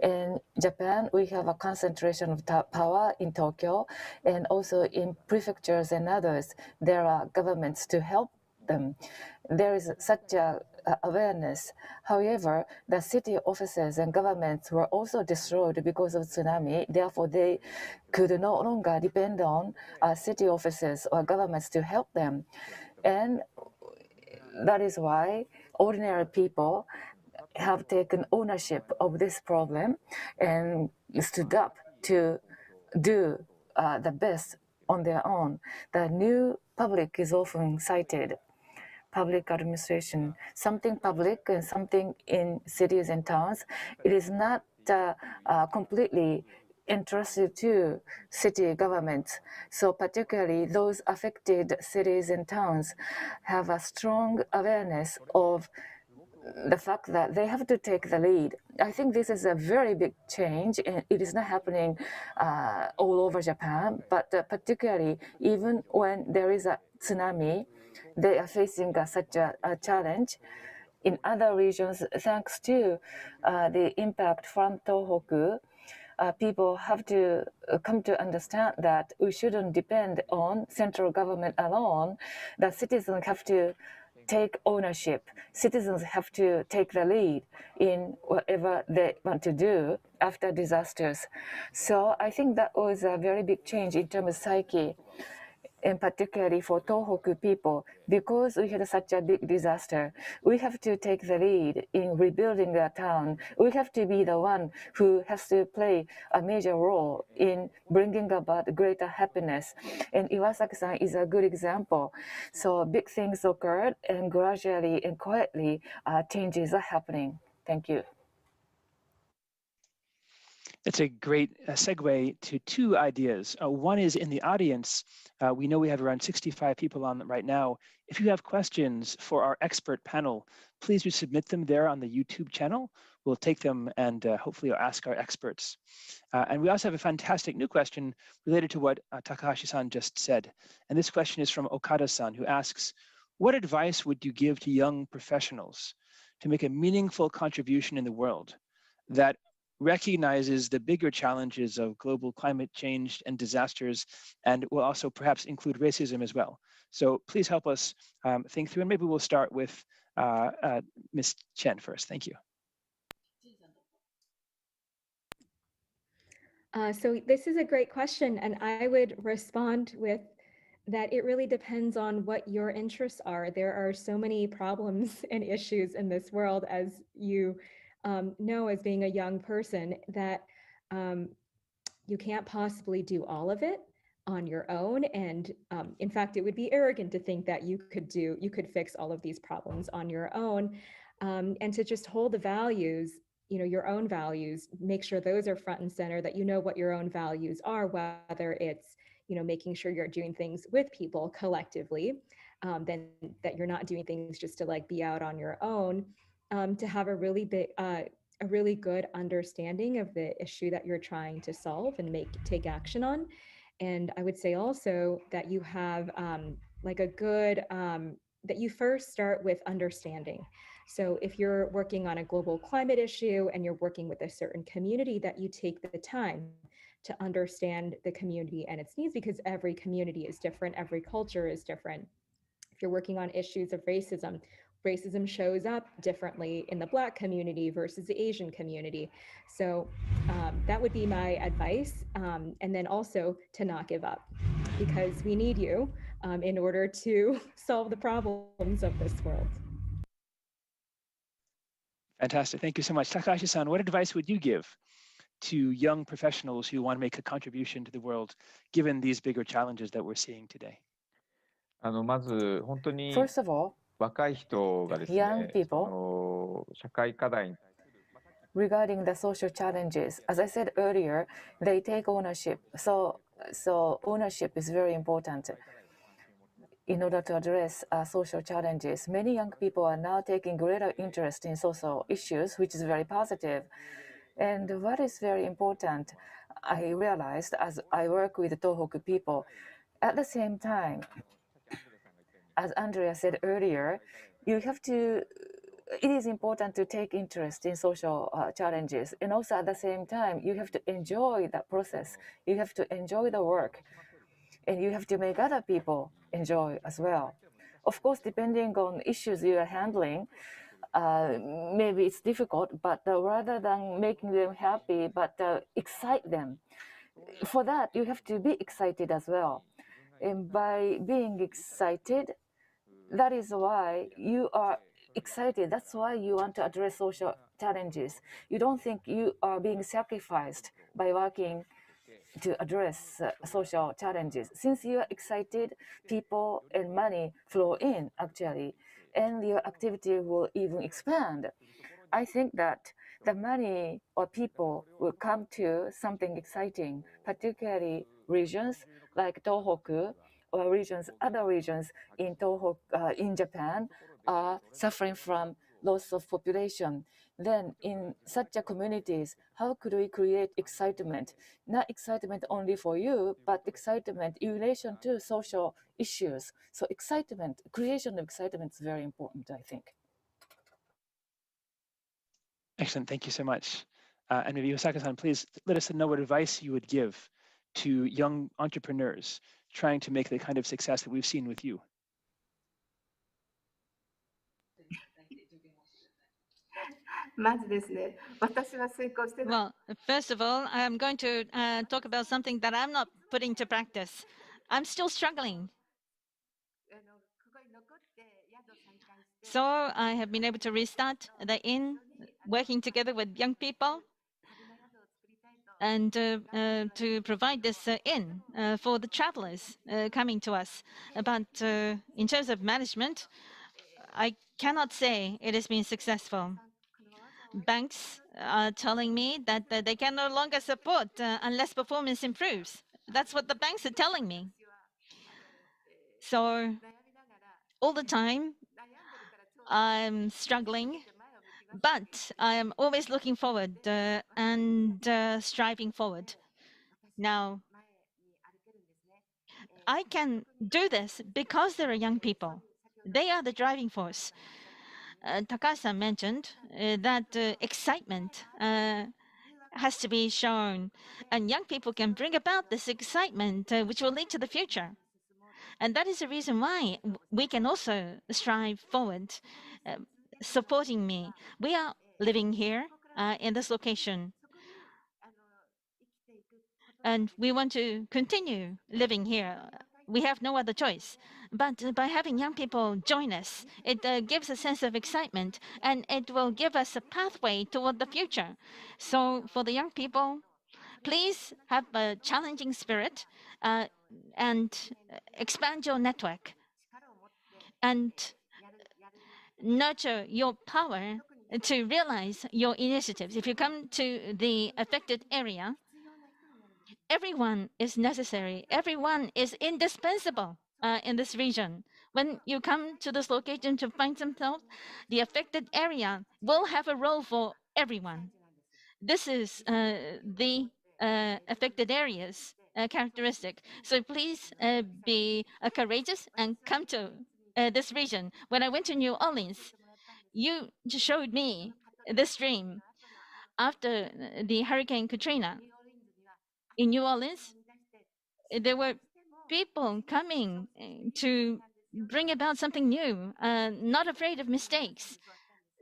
In Japan, we have a concentration of power in Tokyo, and also in prefectures and others, there are governments to help them. There is such a awareness. However, the city offices and governments were also destroyed because of tsunami. Therefore, they could no longer depend on city offices or governments to help them. And that is why ordinary people have taken ownership of this problem and stood up to do the best on their own. The new public is often cited. Public administration, something public and something in cities and towns. It is not completely entrusted to city governments. So particularly those affected cities and towns have a strong awareness of the fact that they have to take the lead. I think this is a very big change, and it is not happening all over Japan, but particularly even when there is a tsunami, they are facing such a challenge. In other regions, thanks to the impact from Tohoku, people have to come to understand that we shouldn't depend on central government alone. That citizens have to take ownership. Citizens have to take the lead in whatever they want to do after disasters. So I think that was a very big change in terms of psyche, and particularly for Tohoku people, because we had such a big disaster. We have to take the lead in rebuilding the town. We have to be the one who has to play a major role in bringing about greater happiness. And Iwasaki-san is a good example. So big things occurred, and gradually and quietly changes are happening. Thank you. That's a great segue to two ideas. One is in the audience. We know we have around 65 people on right now. If you have questions for our expert panel, please do submit them there on the YouTube channel. We'll take them and hopefully ask our experts. And we also have a fantastic new question related to what Takahashi-san just said. And this question is from Okada-san, who asks, what advice would you give to young professionals to make a meaningful contribution in the world that recognizes the bigger challenges of global climate change and disasters, and will also perhaps include racism as well? So please help us think through, and maybe we'll start with Ms. Chen first. Thank you. So this is a great question, and I would respond with that it really depends on what your interests are. There are so many problems and issues in this world, as you know, as being a young person, that you can't possibly do all of it on your own. And in fact, it would be arrogant to think that you could fix all of these problems on your own. And to just hold the values, you know, your own values, make sure those are front and center, that you know what your own values are, whether it's, you know, making sure you're doing things with people collectively, then that you're not doing things just to like be out on your own, to have a really big, a really good understanding of the issue that you're trying to solve and take action on. And I would say also that you have like a good, that you first start with understanding. So if you're working on a global climate issue and you're working with a certain community, that you take the time to understand the community and its needs, because every community is different, every culture is different. If you're working on issues of racism, racism shows up differently in the Black community versus the Asian community. So that would be my advice. And then also to not give up, because we need you in order to solve the problems of this world. Fantastic. Thank you so much. Takahashi-san, what advice would you give to young professionals who want to make a contribution to the world, given these bigger challenges that we're seeing today? まず本当に First of all, 若い人がです young ね、 people, 社会課題に regarding the social challenges, as I said earlier, they take ownership. So ownership is very important in order to address social challenges. Many young people are now taking greater interest in social issues, which is very positive. And what is very important, I realized as I work with Tohoku people, at the same time, as Andrea said earlier, it is important to take interest in social challenges. And also at the same time, you have to enjoy that process. You have to enjoy the work. And you have to make other people enjoy as well. Of course, depending on issues you are handling, maybe it's difficult, but rather than making them happy, but excite them. For that, you have to be excited as well. And by being excited, that is why you are excited. That's why you want to address social challenges. You don't think you are being sacrificed by working to address social challenges. Since you are excited, people and money flow in, actually, and your activity will even expand. I think that the money or people will come to something exciting, particularly regions like Tohoku or other regions in in Japan are suffering from loss of population. Then in such a communities, how could we create excitement? Not excitement only for you, but excitement in relation to social issues. So excitement, creation of excitement is very important, I think. Excellent. Thank you so much. And maybe Osaka-san, please let us know what advice you would give to young entrepreneurs trying to make the kind of success that we've seen with you. Well, first of all, I'm going to talk about something that I'm not putting to practice. I'm still struggling. So I have been able to restart the inn, working together with young people, and to provide this inn for the travelers coming to us. But in terms of management, I cannot say it has been successful. Banks are telling me that they can no longer support unless performance improves. That's what the banks are telling me. So all the time, I'm struggling, but I am always looking forward and striving forward. Now, I can do this because there are young people. They are the driving force. Takashi mentioned that excitement has to be shown, and young people can bring about this excitement, which will lead to the future. And that is the reason why we can also strive forward, supporting me. We are living here in this location, and we want to continue living here. We have no other choice. But by having young people join us, it gives a sense of excitement, and it will give us a pathway toward the future. So for the young people, please have a challenging spirit and expand your network and nurture your power to realize your initiatives. If you come to the affected area, everyone is necessary. Everyone is indispensable in this region. When you come to this location to find themselves, the affected area will have a role for everyone. This is the affected areas characteristic. So please be courageous and come to this region. When I went to New Orleans, you showed me this dream after the Hurricane Katrina. In New Orleans, there were people coming to bring about something new, not afraid of mistakes.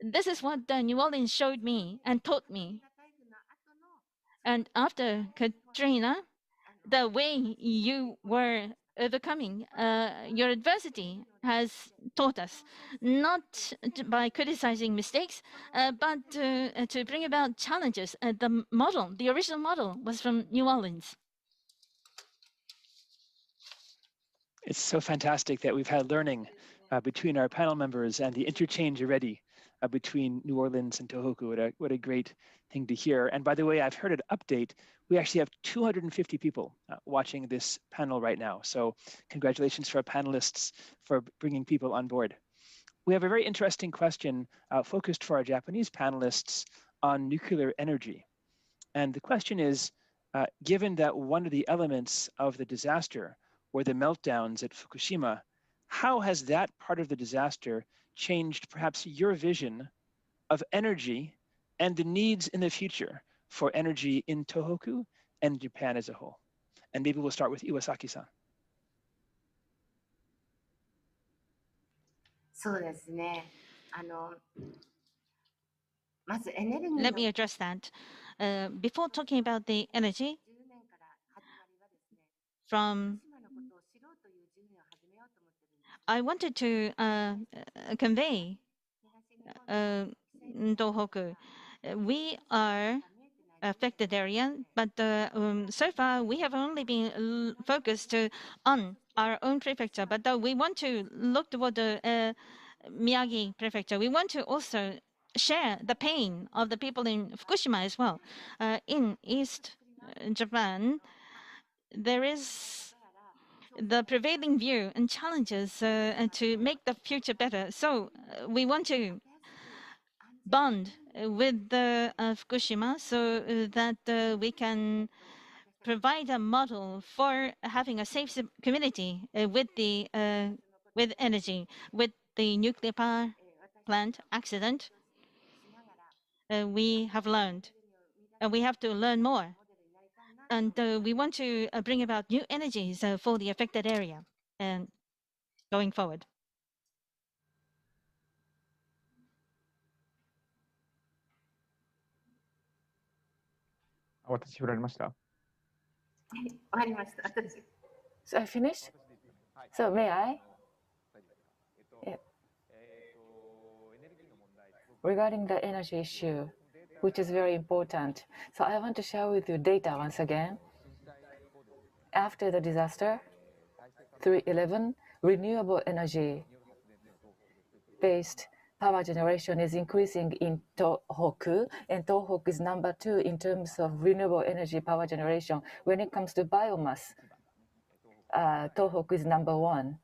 This is what New Orleans showed me and taught me. And after Katrina, the way you were overcoming your adversity has taught us, not by criticizing mistakes, but to bring about challenges. The original model was from New Orleans. It's so fantastic that we've had learning between our panel members and the interchange already between New Orleans and Tohoku. What a great thing to hear. And by the way, I've heard an update. We actually have 250 people watching this panel right now. So congratulations for our panelists for bringing people on board. We have a very interesting question focused for our Japanese panelists on nuclear energy. And the question is, given that one of the elements of the disaster were the meltdowns at Fukushima, how has that part of the disaster changed perhaps your vision of energy and the needs in the future for energy in Tohoku and Japan as a whole? And maybe we'll start with Iwasaki-san. Let me address that. Before talking about the energy, I wanted to convey Tohoku. We are affected area, but so far we have only been focused on our own prefecture, but we want to look toward the Miyagi prefecture. We want to also share the pain of the people in Fukushima as well. In East Japan, there is the prevailing view and challenges to make the future better. So we want to bond with Fukushima so that we can provide a model for having a safe community with energy. With the nuclear power plant accident, we have learned, and we have to learn more. And we want to bring about new energies for the affected area and going forward. So I finished? So may I? Yeah. Regarding the energy issue, which is very important. So I want to share with you data once again. After the disaster, 311, renewable energy based power generation is increasing in Tohoku, and Tohoku is number 2 in terms of renewable energy power generation. When it comes to biomass, Tohoku is number 1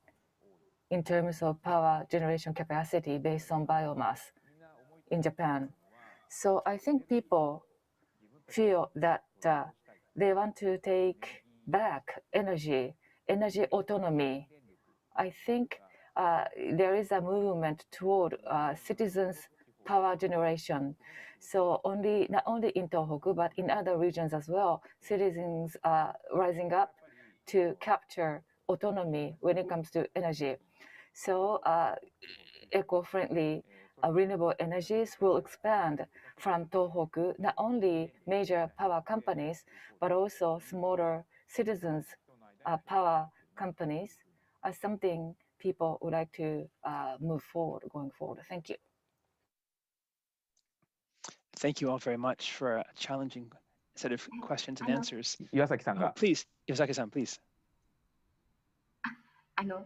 in terms of power generation capacity based on biomass in Japan. So I think people feel that they want to take back energy autonomy. I think there is a movement toward citizens' power generation. So not only in Tohoku, but in other regions as well, citizens are rising up to capture autonomy when it comes to energy. So eco-friendly renewable energies will expand from Tohoku, not only major power companies, but also smaller citizens' power companies as something people would like to move forward going forward. Thank you. Thank you all very much for a challenging set of questions and answers. Please, Yosaki-san, please.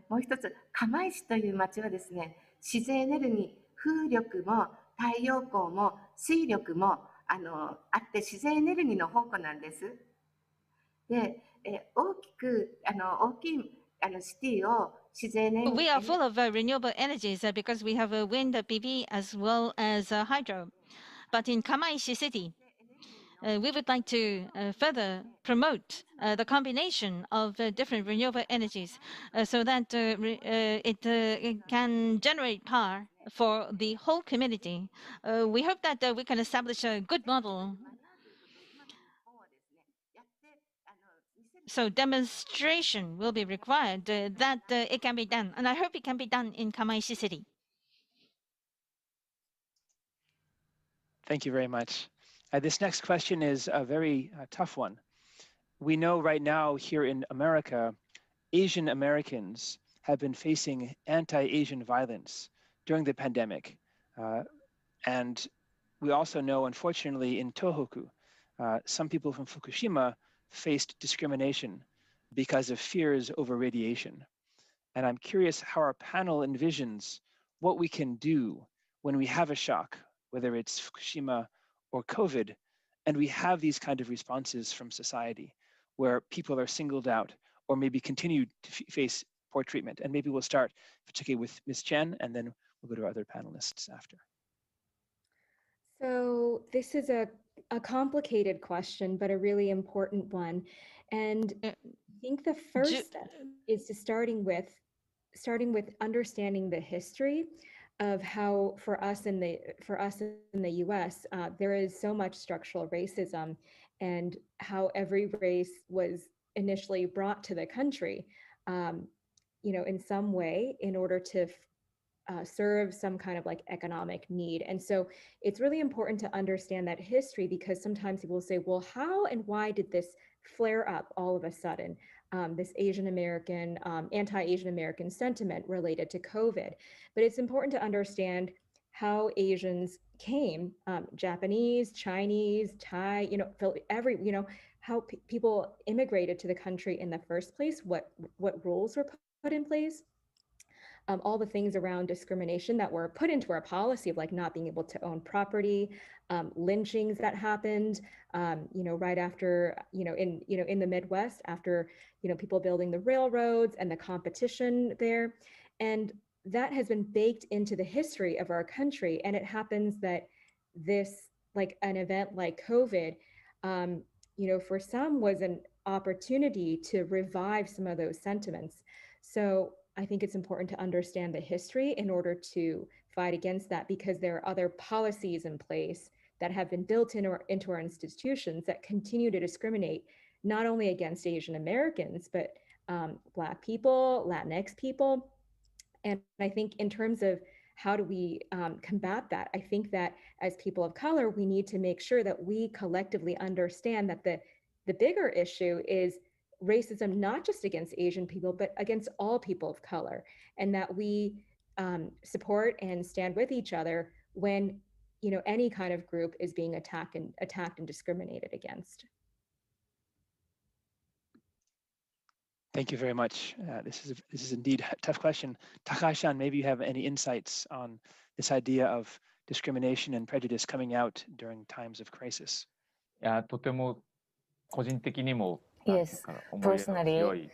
もう一つ、釜石という町はですね、自然エネルギー、風力も太陽光も水力もあって自然エネルギーの宝庫なんです。で、大きいシティを自然エネルギー。We are full of renewable energies because we have wind, PV, as well as hydro. But in Kamaishi City, we would like to further promote the combination of different renewable energies so that it can generate power for the whole community. We hope that we can establish a good model. So demonstration will be required that it can be done. And I hope it can be done in Kamaishi City. Thank you very much. This next question is a very tough one. We know right now here in America, Asian Americans have been facing anti-Asian violence during the pandemic. And we also know, unfortunately, in Tohoku, some people from Fukushima faced discrimination because of fears over radiation. And I'm curious how our panel envisions what we can do when we have a shock, whether it's Fukushima or COVID, and we have these kind of responses from society where people are singled out or maybe continue to face poor treatment. And maybe we'll start particularly with Ms. Chen, and then we'll go to our other panelists after. So this is a complicated question, but a really important one. And I think the first step is to starting with understanding the history of how for us in the US, there is so much structural racism, and how every race was initially brought to the country, in some way in order to serve some kind of like economic need. And so it's really important to understand that history, because sometimes people say, well, how and why did this flare up all of a sudden? This Asian American, anti-Asian American sentiment related to COVID. But it's important to understand how Asians came, Japanese, Chinese, Thai, how people immigrated to the country in the first place, what rules were put in place. All the things around discrimination that were put into our policy of like not being able to own property, lynchings that happened, right after, in the Midwest, after, people building the railroads and the competition there. And that has been baked into the history of our country. And it happens that this, like an event like COVID, for some was an opportunity to revive some of those sentiments. So I think it's important to understand the history in order to fight against that, because there are other policies in place that have been built into our institutions that continue to discriminate not only against Asian Americans, but Black people, Latinx people. And I think in terms of how do we combat that, I think that as people of color, we need to make sure that we collectively understand that the bigger issue is racism, not just against Asian people, but against all people of color, and that we support and stand with each other when any kind of group is being attacked and discriminated against. Thank you very much. This is indeed a tough question. Takahashi-san, maybe you have any insights on this idea of discrimination and prejudice coming out during times of crisis. Yes, personally,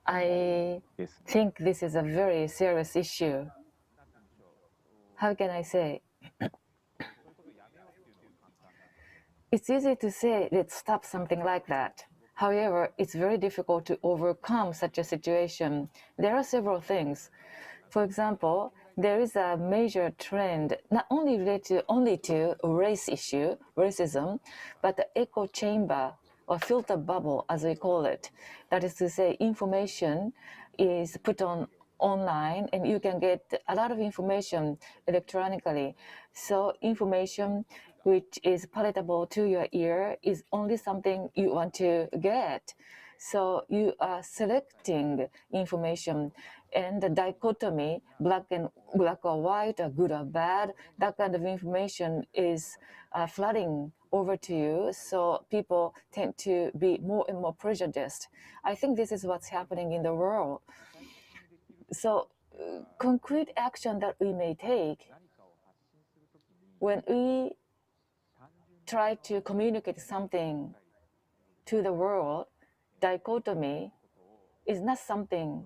I think this is a very serious issue. How can I say? It's easy to say, let's stop something like that. However, it's very difficult to overcome such a situation. There are several things. For example, there is a major trend, not only related only to race issue, racism, but the echo chamber or filter bubble, as we call it. That is to say, information is put on online and you can get a lot of information electronically. So information which is palatable to your ear is only something you want to get. So you are selecting information, and the dichotomy, black or white, or good or bad, that kind of information is flooding over to you. So people tend to be more and more prejudiced. I think this is what's happening in the world. So concrete action that we may take when we try to communicate something to the world, dichotomy is not something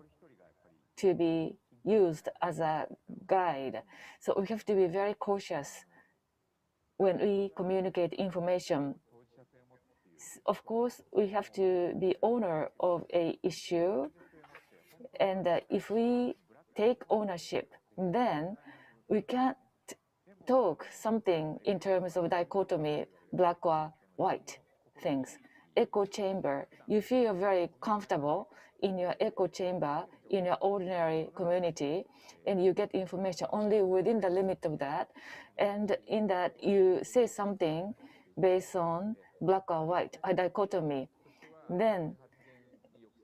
to be used as a guide. So we have to be very cautious when we communicate information. Of course, we have to be owner of an issue, and if we take ownership, then we can't talk something in terms of dichotomy, black or white things. Echo chamber, you feel very comfortable in your echo chamber, in your ordinary community, and you get information only within the limit of that. And in that, you say something based on black or white, a dichotomy. Then,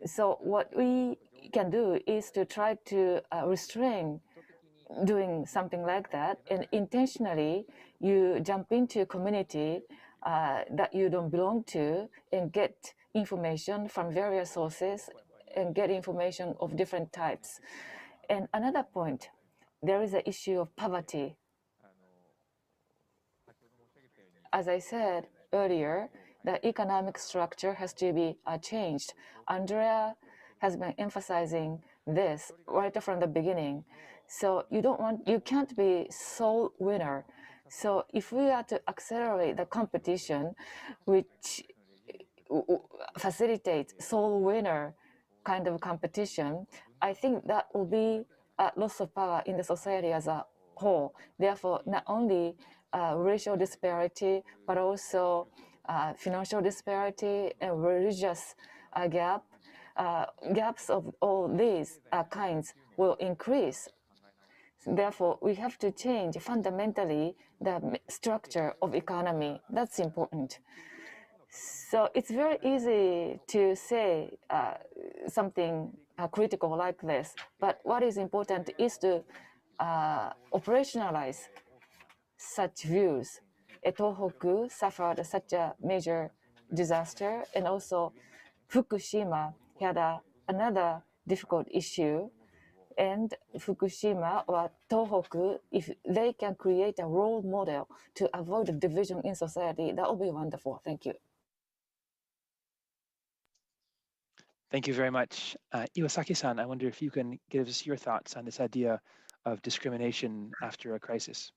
so what we can do is to try to restrain doing something like that, and intentionally you jump into a community that you don't belong to and get information from various sources and get information of different types. And another point, there is an issue of poverty. As I said earlier, the economic structure has to be changed. Andrea has been emphasizing this right from the beginning. So you can't be sole winner. So if we are to accelerate the competition, which facilitates sole winner kind of competition, I think that will be a loss of power in the society as a whole. Therefore, not only racial disparity, but also financial disparity and religious gaps of all these kinds will increase. Therefore, we have to change fundamentally the structure of economy. That's important. So it's very easy to say something critical like this, but what is important is to operationalize such views. Tohoku suffered such a major disaster, and also Fukushima had another difficult issue. And Fukushima or Tohoku, if they can create a role model to avoid the division in society, that would be wonderful. Thank you. Thank you very much. Iwasaki-san, I wonder if you can give us your thoughts on this idea of discrimination after a crisis.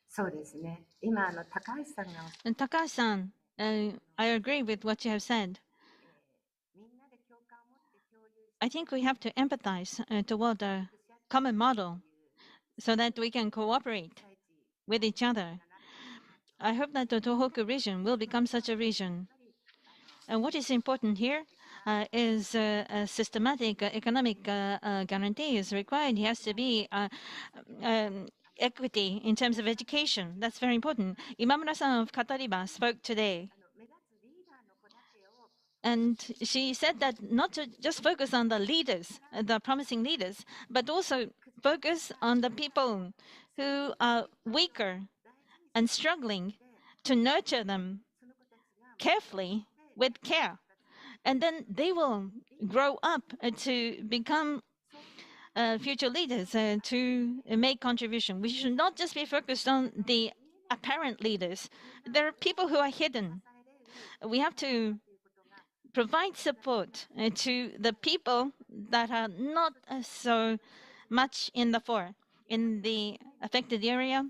そうですね。今高橋さんが And Takashi-san, I agree with what you have said. I think we have to empathize toward a common model so that we can cooperate with each other. I hope that the Tohoku region will become such a region. And what is important here is a systematic economic guarantee is required. It has to be equity in terms of education. That's very important. Imamura-san of Katariba spoke today. And she said that not to just focus on the leaders, the promising leaders, but also focus on the people who are weaker and struggling, to nurture them carefully with care. And then they will grow up to become future leaders, to make contribution. We should not just be focused on the apparent leaders. There are people who are hidden. We have to provide support to the people that are not so much in the fore. In the affected area,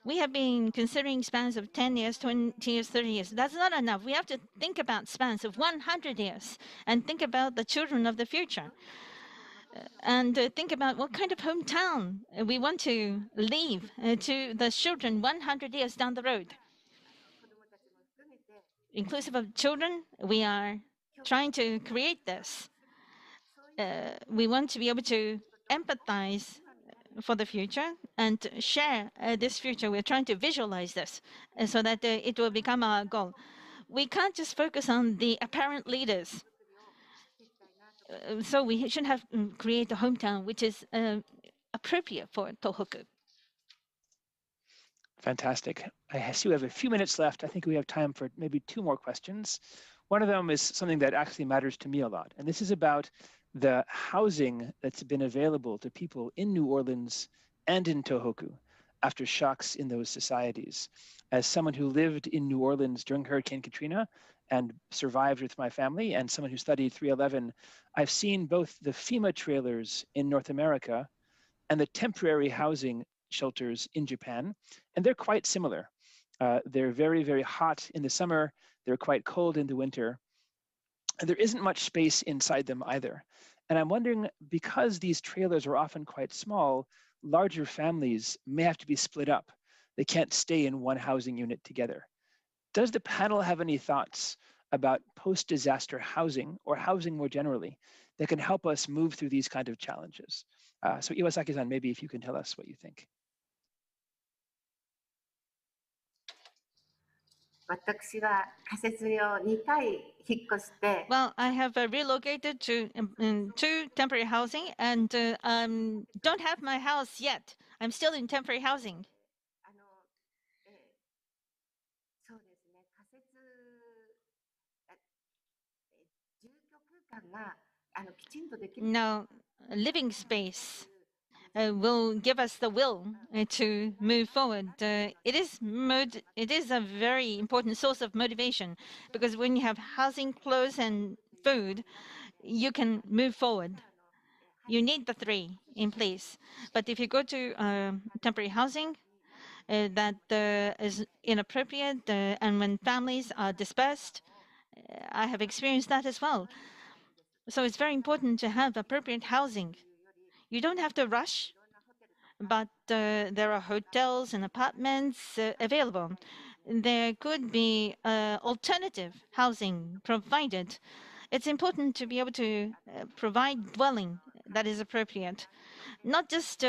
we have been considering spans of 10 years, 20 years, 30 years. That's not enough. We have to think about spans of 100 years and think about the children of the future. And think about what kind of hometown we want to leave to the children 100 years down the road. Inclusive of children, we are trying to create this. We want to be able to empathize for the future and share this future. We're trying to visualize this so that it will become our goal. We can't just focus on the apparent leaders. So we should have create a hometown which is appropriate for Tohoku. Fantastic. I see we have a few minutes left. I think we have time for maybe 2 more questions. One of them is something that actually matters to me a lot, and this is about the housing that's been available to people in New Orleans and in Tohoku after shocks in those societies. As someone who lived in New Orleans during Hurricane Katrina and survived with my family, and someone who studied 3/11, I've seen both the FEMA trailers in North America and the temporary housing shelters in Japan, and they're quite similar. They're very, very hot in the summer. They're quite cold in the winter. And there isn't much space inside them either. And I'm wondering, because these trailers are often quite small, larger families may have to be split up. They can't stay in one housing unit together. Does the panel have any thoughts about post-disaster housing or housing more generally that can help us move through these kind of challenges? So Iwasaki-san, maybe if you can tell us what you think. 私は仮設を2回引っ越して、Well, I have relocated to temporary housing and don't have my house yet. I'm still in temporary housing. そうですね、仮設住居空間がきちんとできる。Now, living space will give us the will to move forward. It is a very important source of motivation because when you have housing, clothes, and food, you can move forward. You need the three in place. But if you go to temporary housing, that is inappropriate, and when families are dispersed, I have experienced that as well. So it's very important to have appropriate housing. You don't have to rush, but there are hotels and apartments available. There could be alternative housing provided. It's important to be able to provide dwelling that is appropriate, not just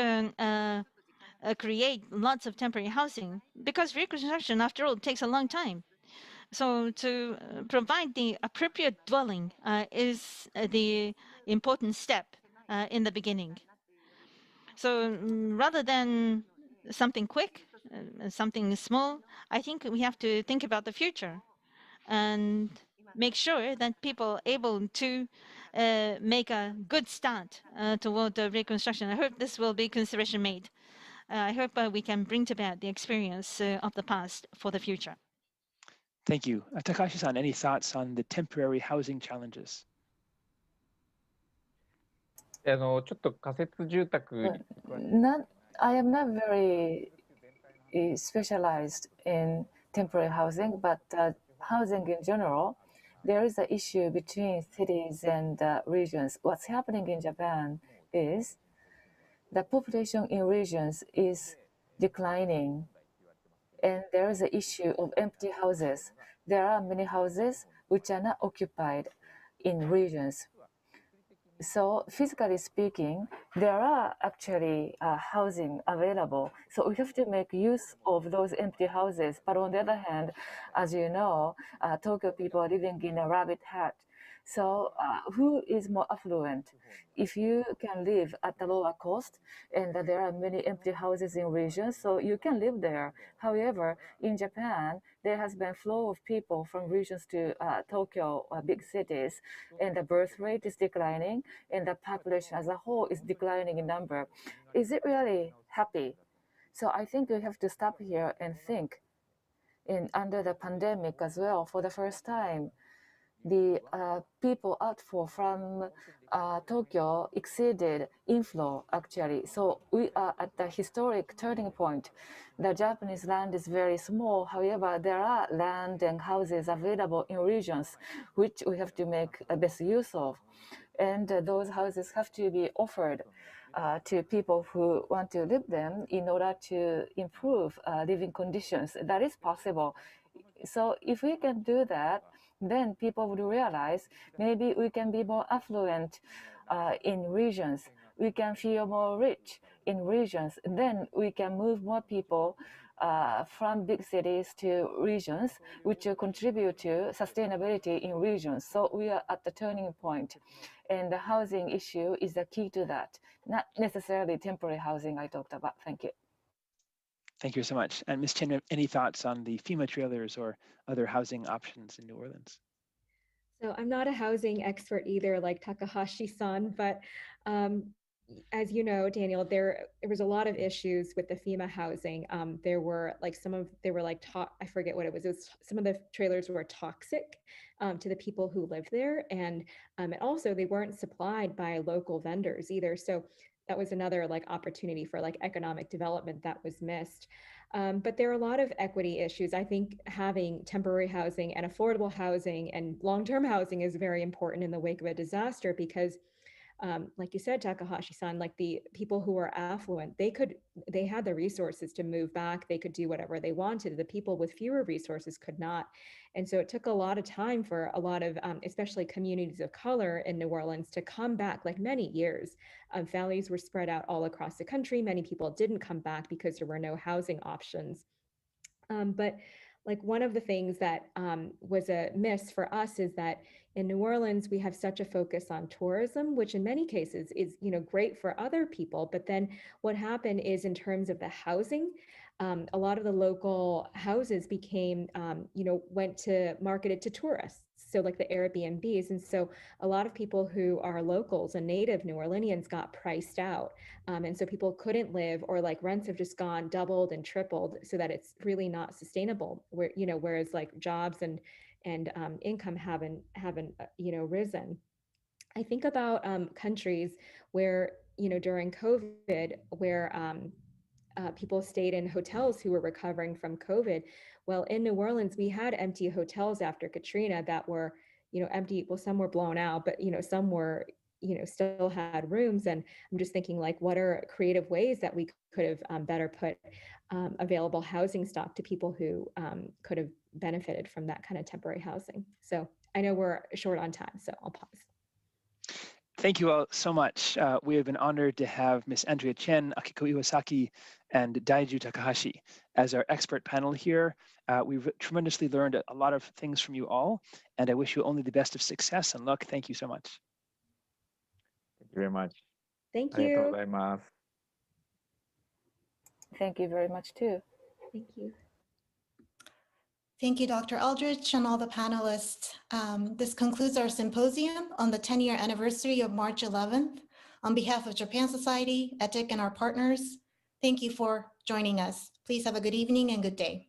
create lots of temporary housing, because reconstruction, after all, takes a long time. So to provide the appropriate dwelling is the important step in the beginning. So rather than something quick, something small, I think we have to think about the future and make sure that people are able to make a good start toward the reconstruction. I hope this will be consideration made. I hope we can bring to bear the experience of the past for the future. Thank you. Takashi-san, any thoughts on the temporary housing challenges? ちょっと仮設住宅に I am not very specialized in temporary housing, but housing in general, there is an issue between cities and regions. What's happening in Japan is the population in regions is declining, and there is an issue of empty houses. There are many houses which are not occupied in regions. So physically speaking, there are actually housing available. So we have to make use of those empty houses. But on the other hand, as you know, Tokyo people are living in a rabbit hut. So who is more affluent? If you can live at a lower cost, and there are many empty houses in regions, so you can live there. However, in Japan, there has been flow of people from regions to Tokyo, big cities, and the birth rate is declining, and the population as a whole is declining in number. Is it really happy? So I think we have to stop here and think. Under the pandemic as well, for the first time, the people outflow from Tokyo exceeded inflow, actually. So we are at the historic turning point. The Japanese land is very small. However, there are land and houses available in regions which we have to make best use of. And those houses have to be offered to people who want to live them in order to improve living conditions. That is possible. So if we can do that, then people would realize maybe we can be more affluent in regions. We can feel more rich in regions. Then we can move more people from big cities to regions, which will contribute to sustainability in regions. So we are at the turning point. And the housing issue is the key to that, not necessarily temporary housing I talked about. Thank you. Thank you so much. And Ms. Chen, any thoughts on the FEMA trailers or other housing options in New Orleans? So I'm not a housing expert either, like Takahashi-san, but as you know, Daniel, there was a lot of issues with the FEMA housing. There were like I forget what it was. Some of the trailers were toxic to the people who lived there, and also they weren't supplied by local vendors either. So that was another like opportunity for like economic development that was missed. But there are a lot of equity issues. I think having temporary housing and affordable housing and long-term housing is very important in the wake of a disaster because like you said, Takahashi-san, like the people who are affluent, they had the resources to move back. They could do whatever they wanted. The people with fewer resources could not. And so it took a lot of time for a lot of, especially communities of color in New Orleans to come back, like many years. Families were spread out all across the country. Many people didn't come back because there were no housing options. But like one of the things that was a miss for us is that in New Orleans, we have such a focus on tourism, which in many cases is, great for other people. But then what happened is in terms of the housing, a lot of the local houses became, went to marketed to tourists. So like the Airbnbs. And so a lot of people who are locals and native New Orleanians got priced out. And so people couldn't live, or like rents have just gone doubled and tripled, so that it's really not sustainable. Whereas like jobs and income haven't risen. I think about countries where during COVID, where people stayed in hotels who were recovering from COVID. Well, in New Orleans, we had empty hotels after Katrina that were, empty. Well, some were blown out, but, some were, still had rooms. And I'm just thinking, like, what are creative ways that we could have better put available housing stock to people who could have benefited from that kind of temporary housing. So I know we're short on time, so I'll pause. Thank you all so much. We have been honored to have Ms. Andrea Chen, Akiko Iwasaki, and Daiju Takahashi as our expert panel here. We've tremendously learned a lot of things from you all, and I wish you only the best of success and luck. Thank you so much. Thank you very much. Thank ありがとう you. ございます。 Thank you very much too. Thank you. Thank you, Dr. Aldrich and all the panelists. This concludes our symposium on the 10-year anniversary of March 11th. On behalf of Japan Society, ETIC, and our partners, thank you for joining us. Please have a good evening and good day.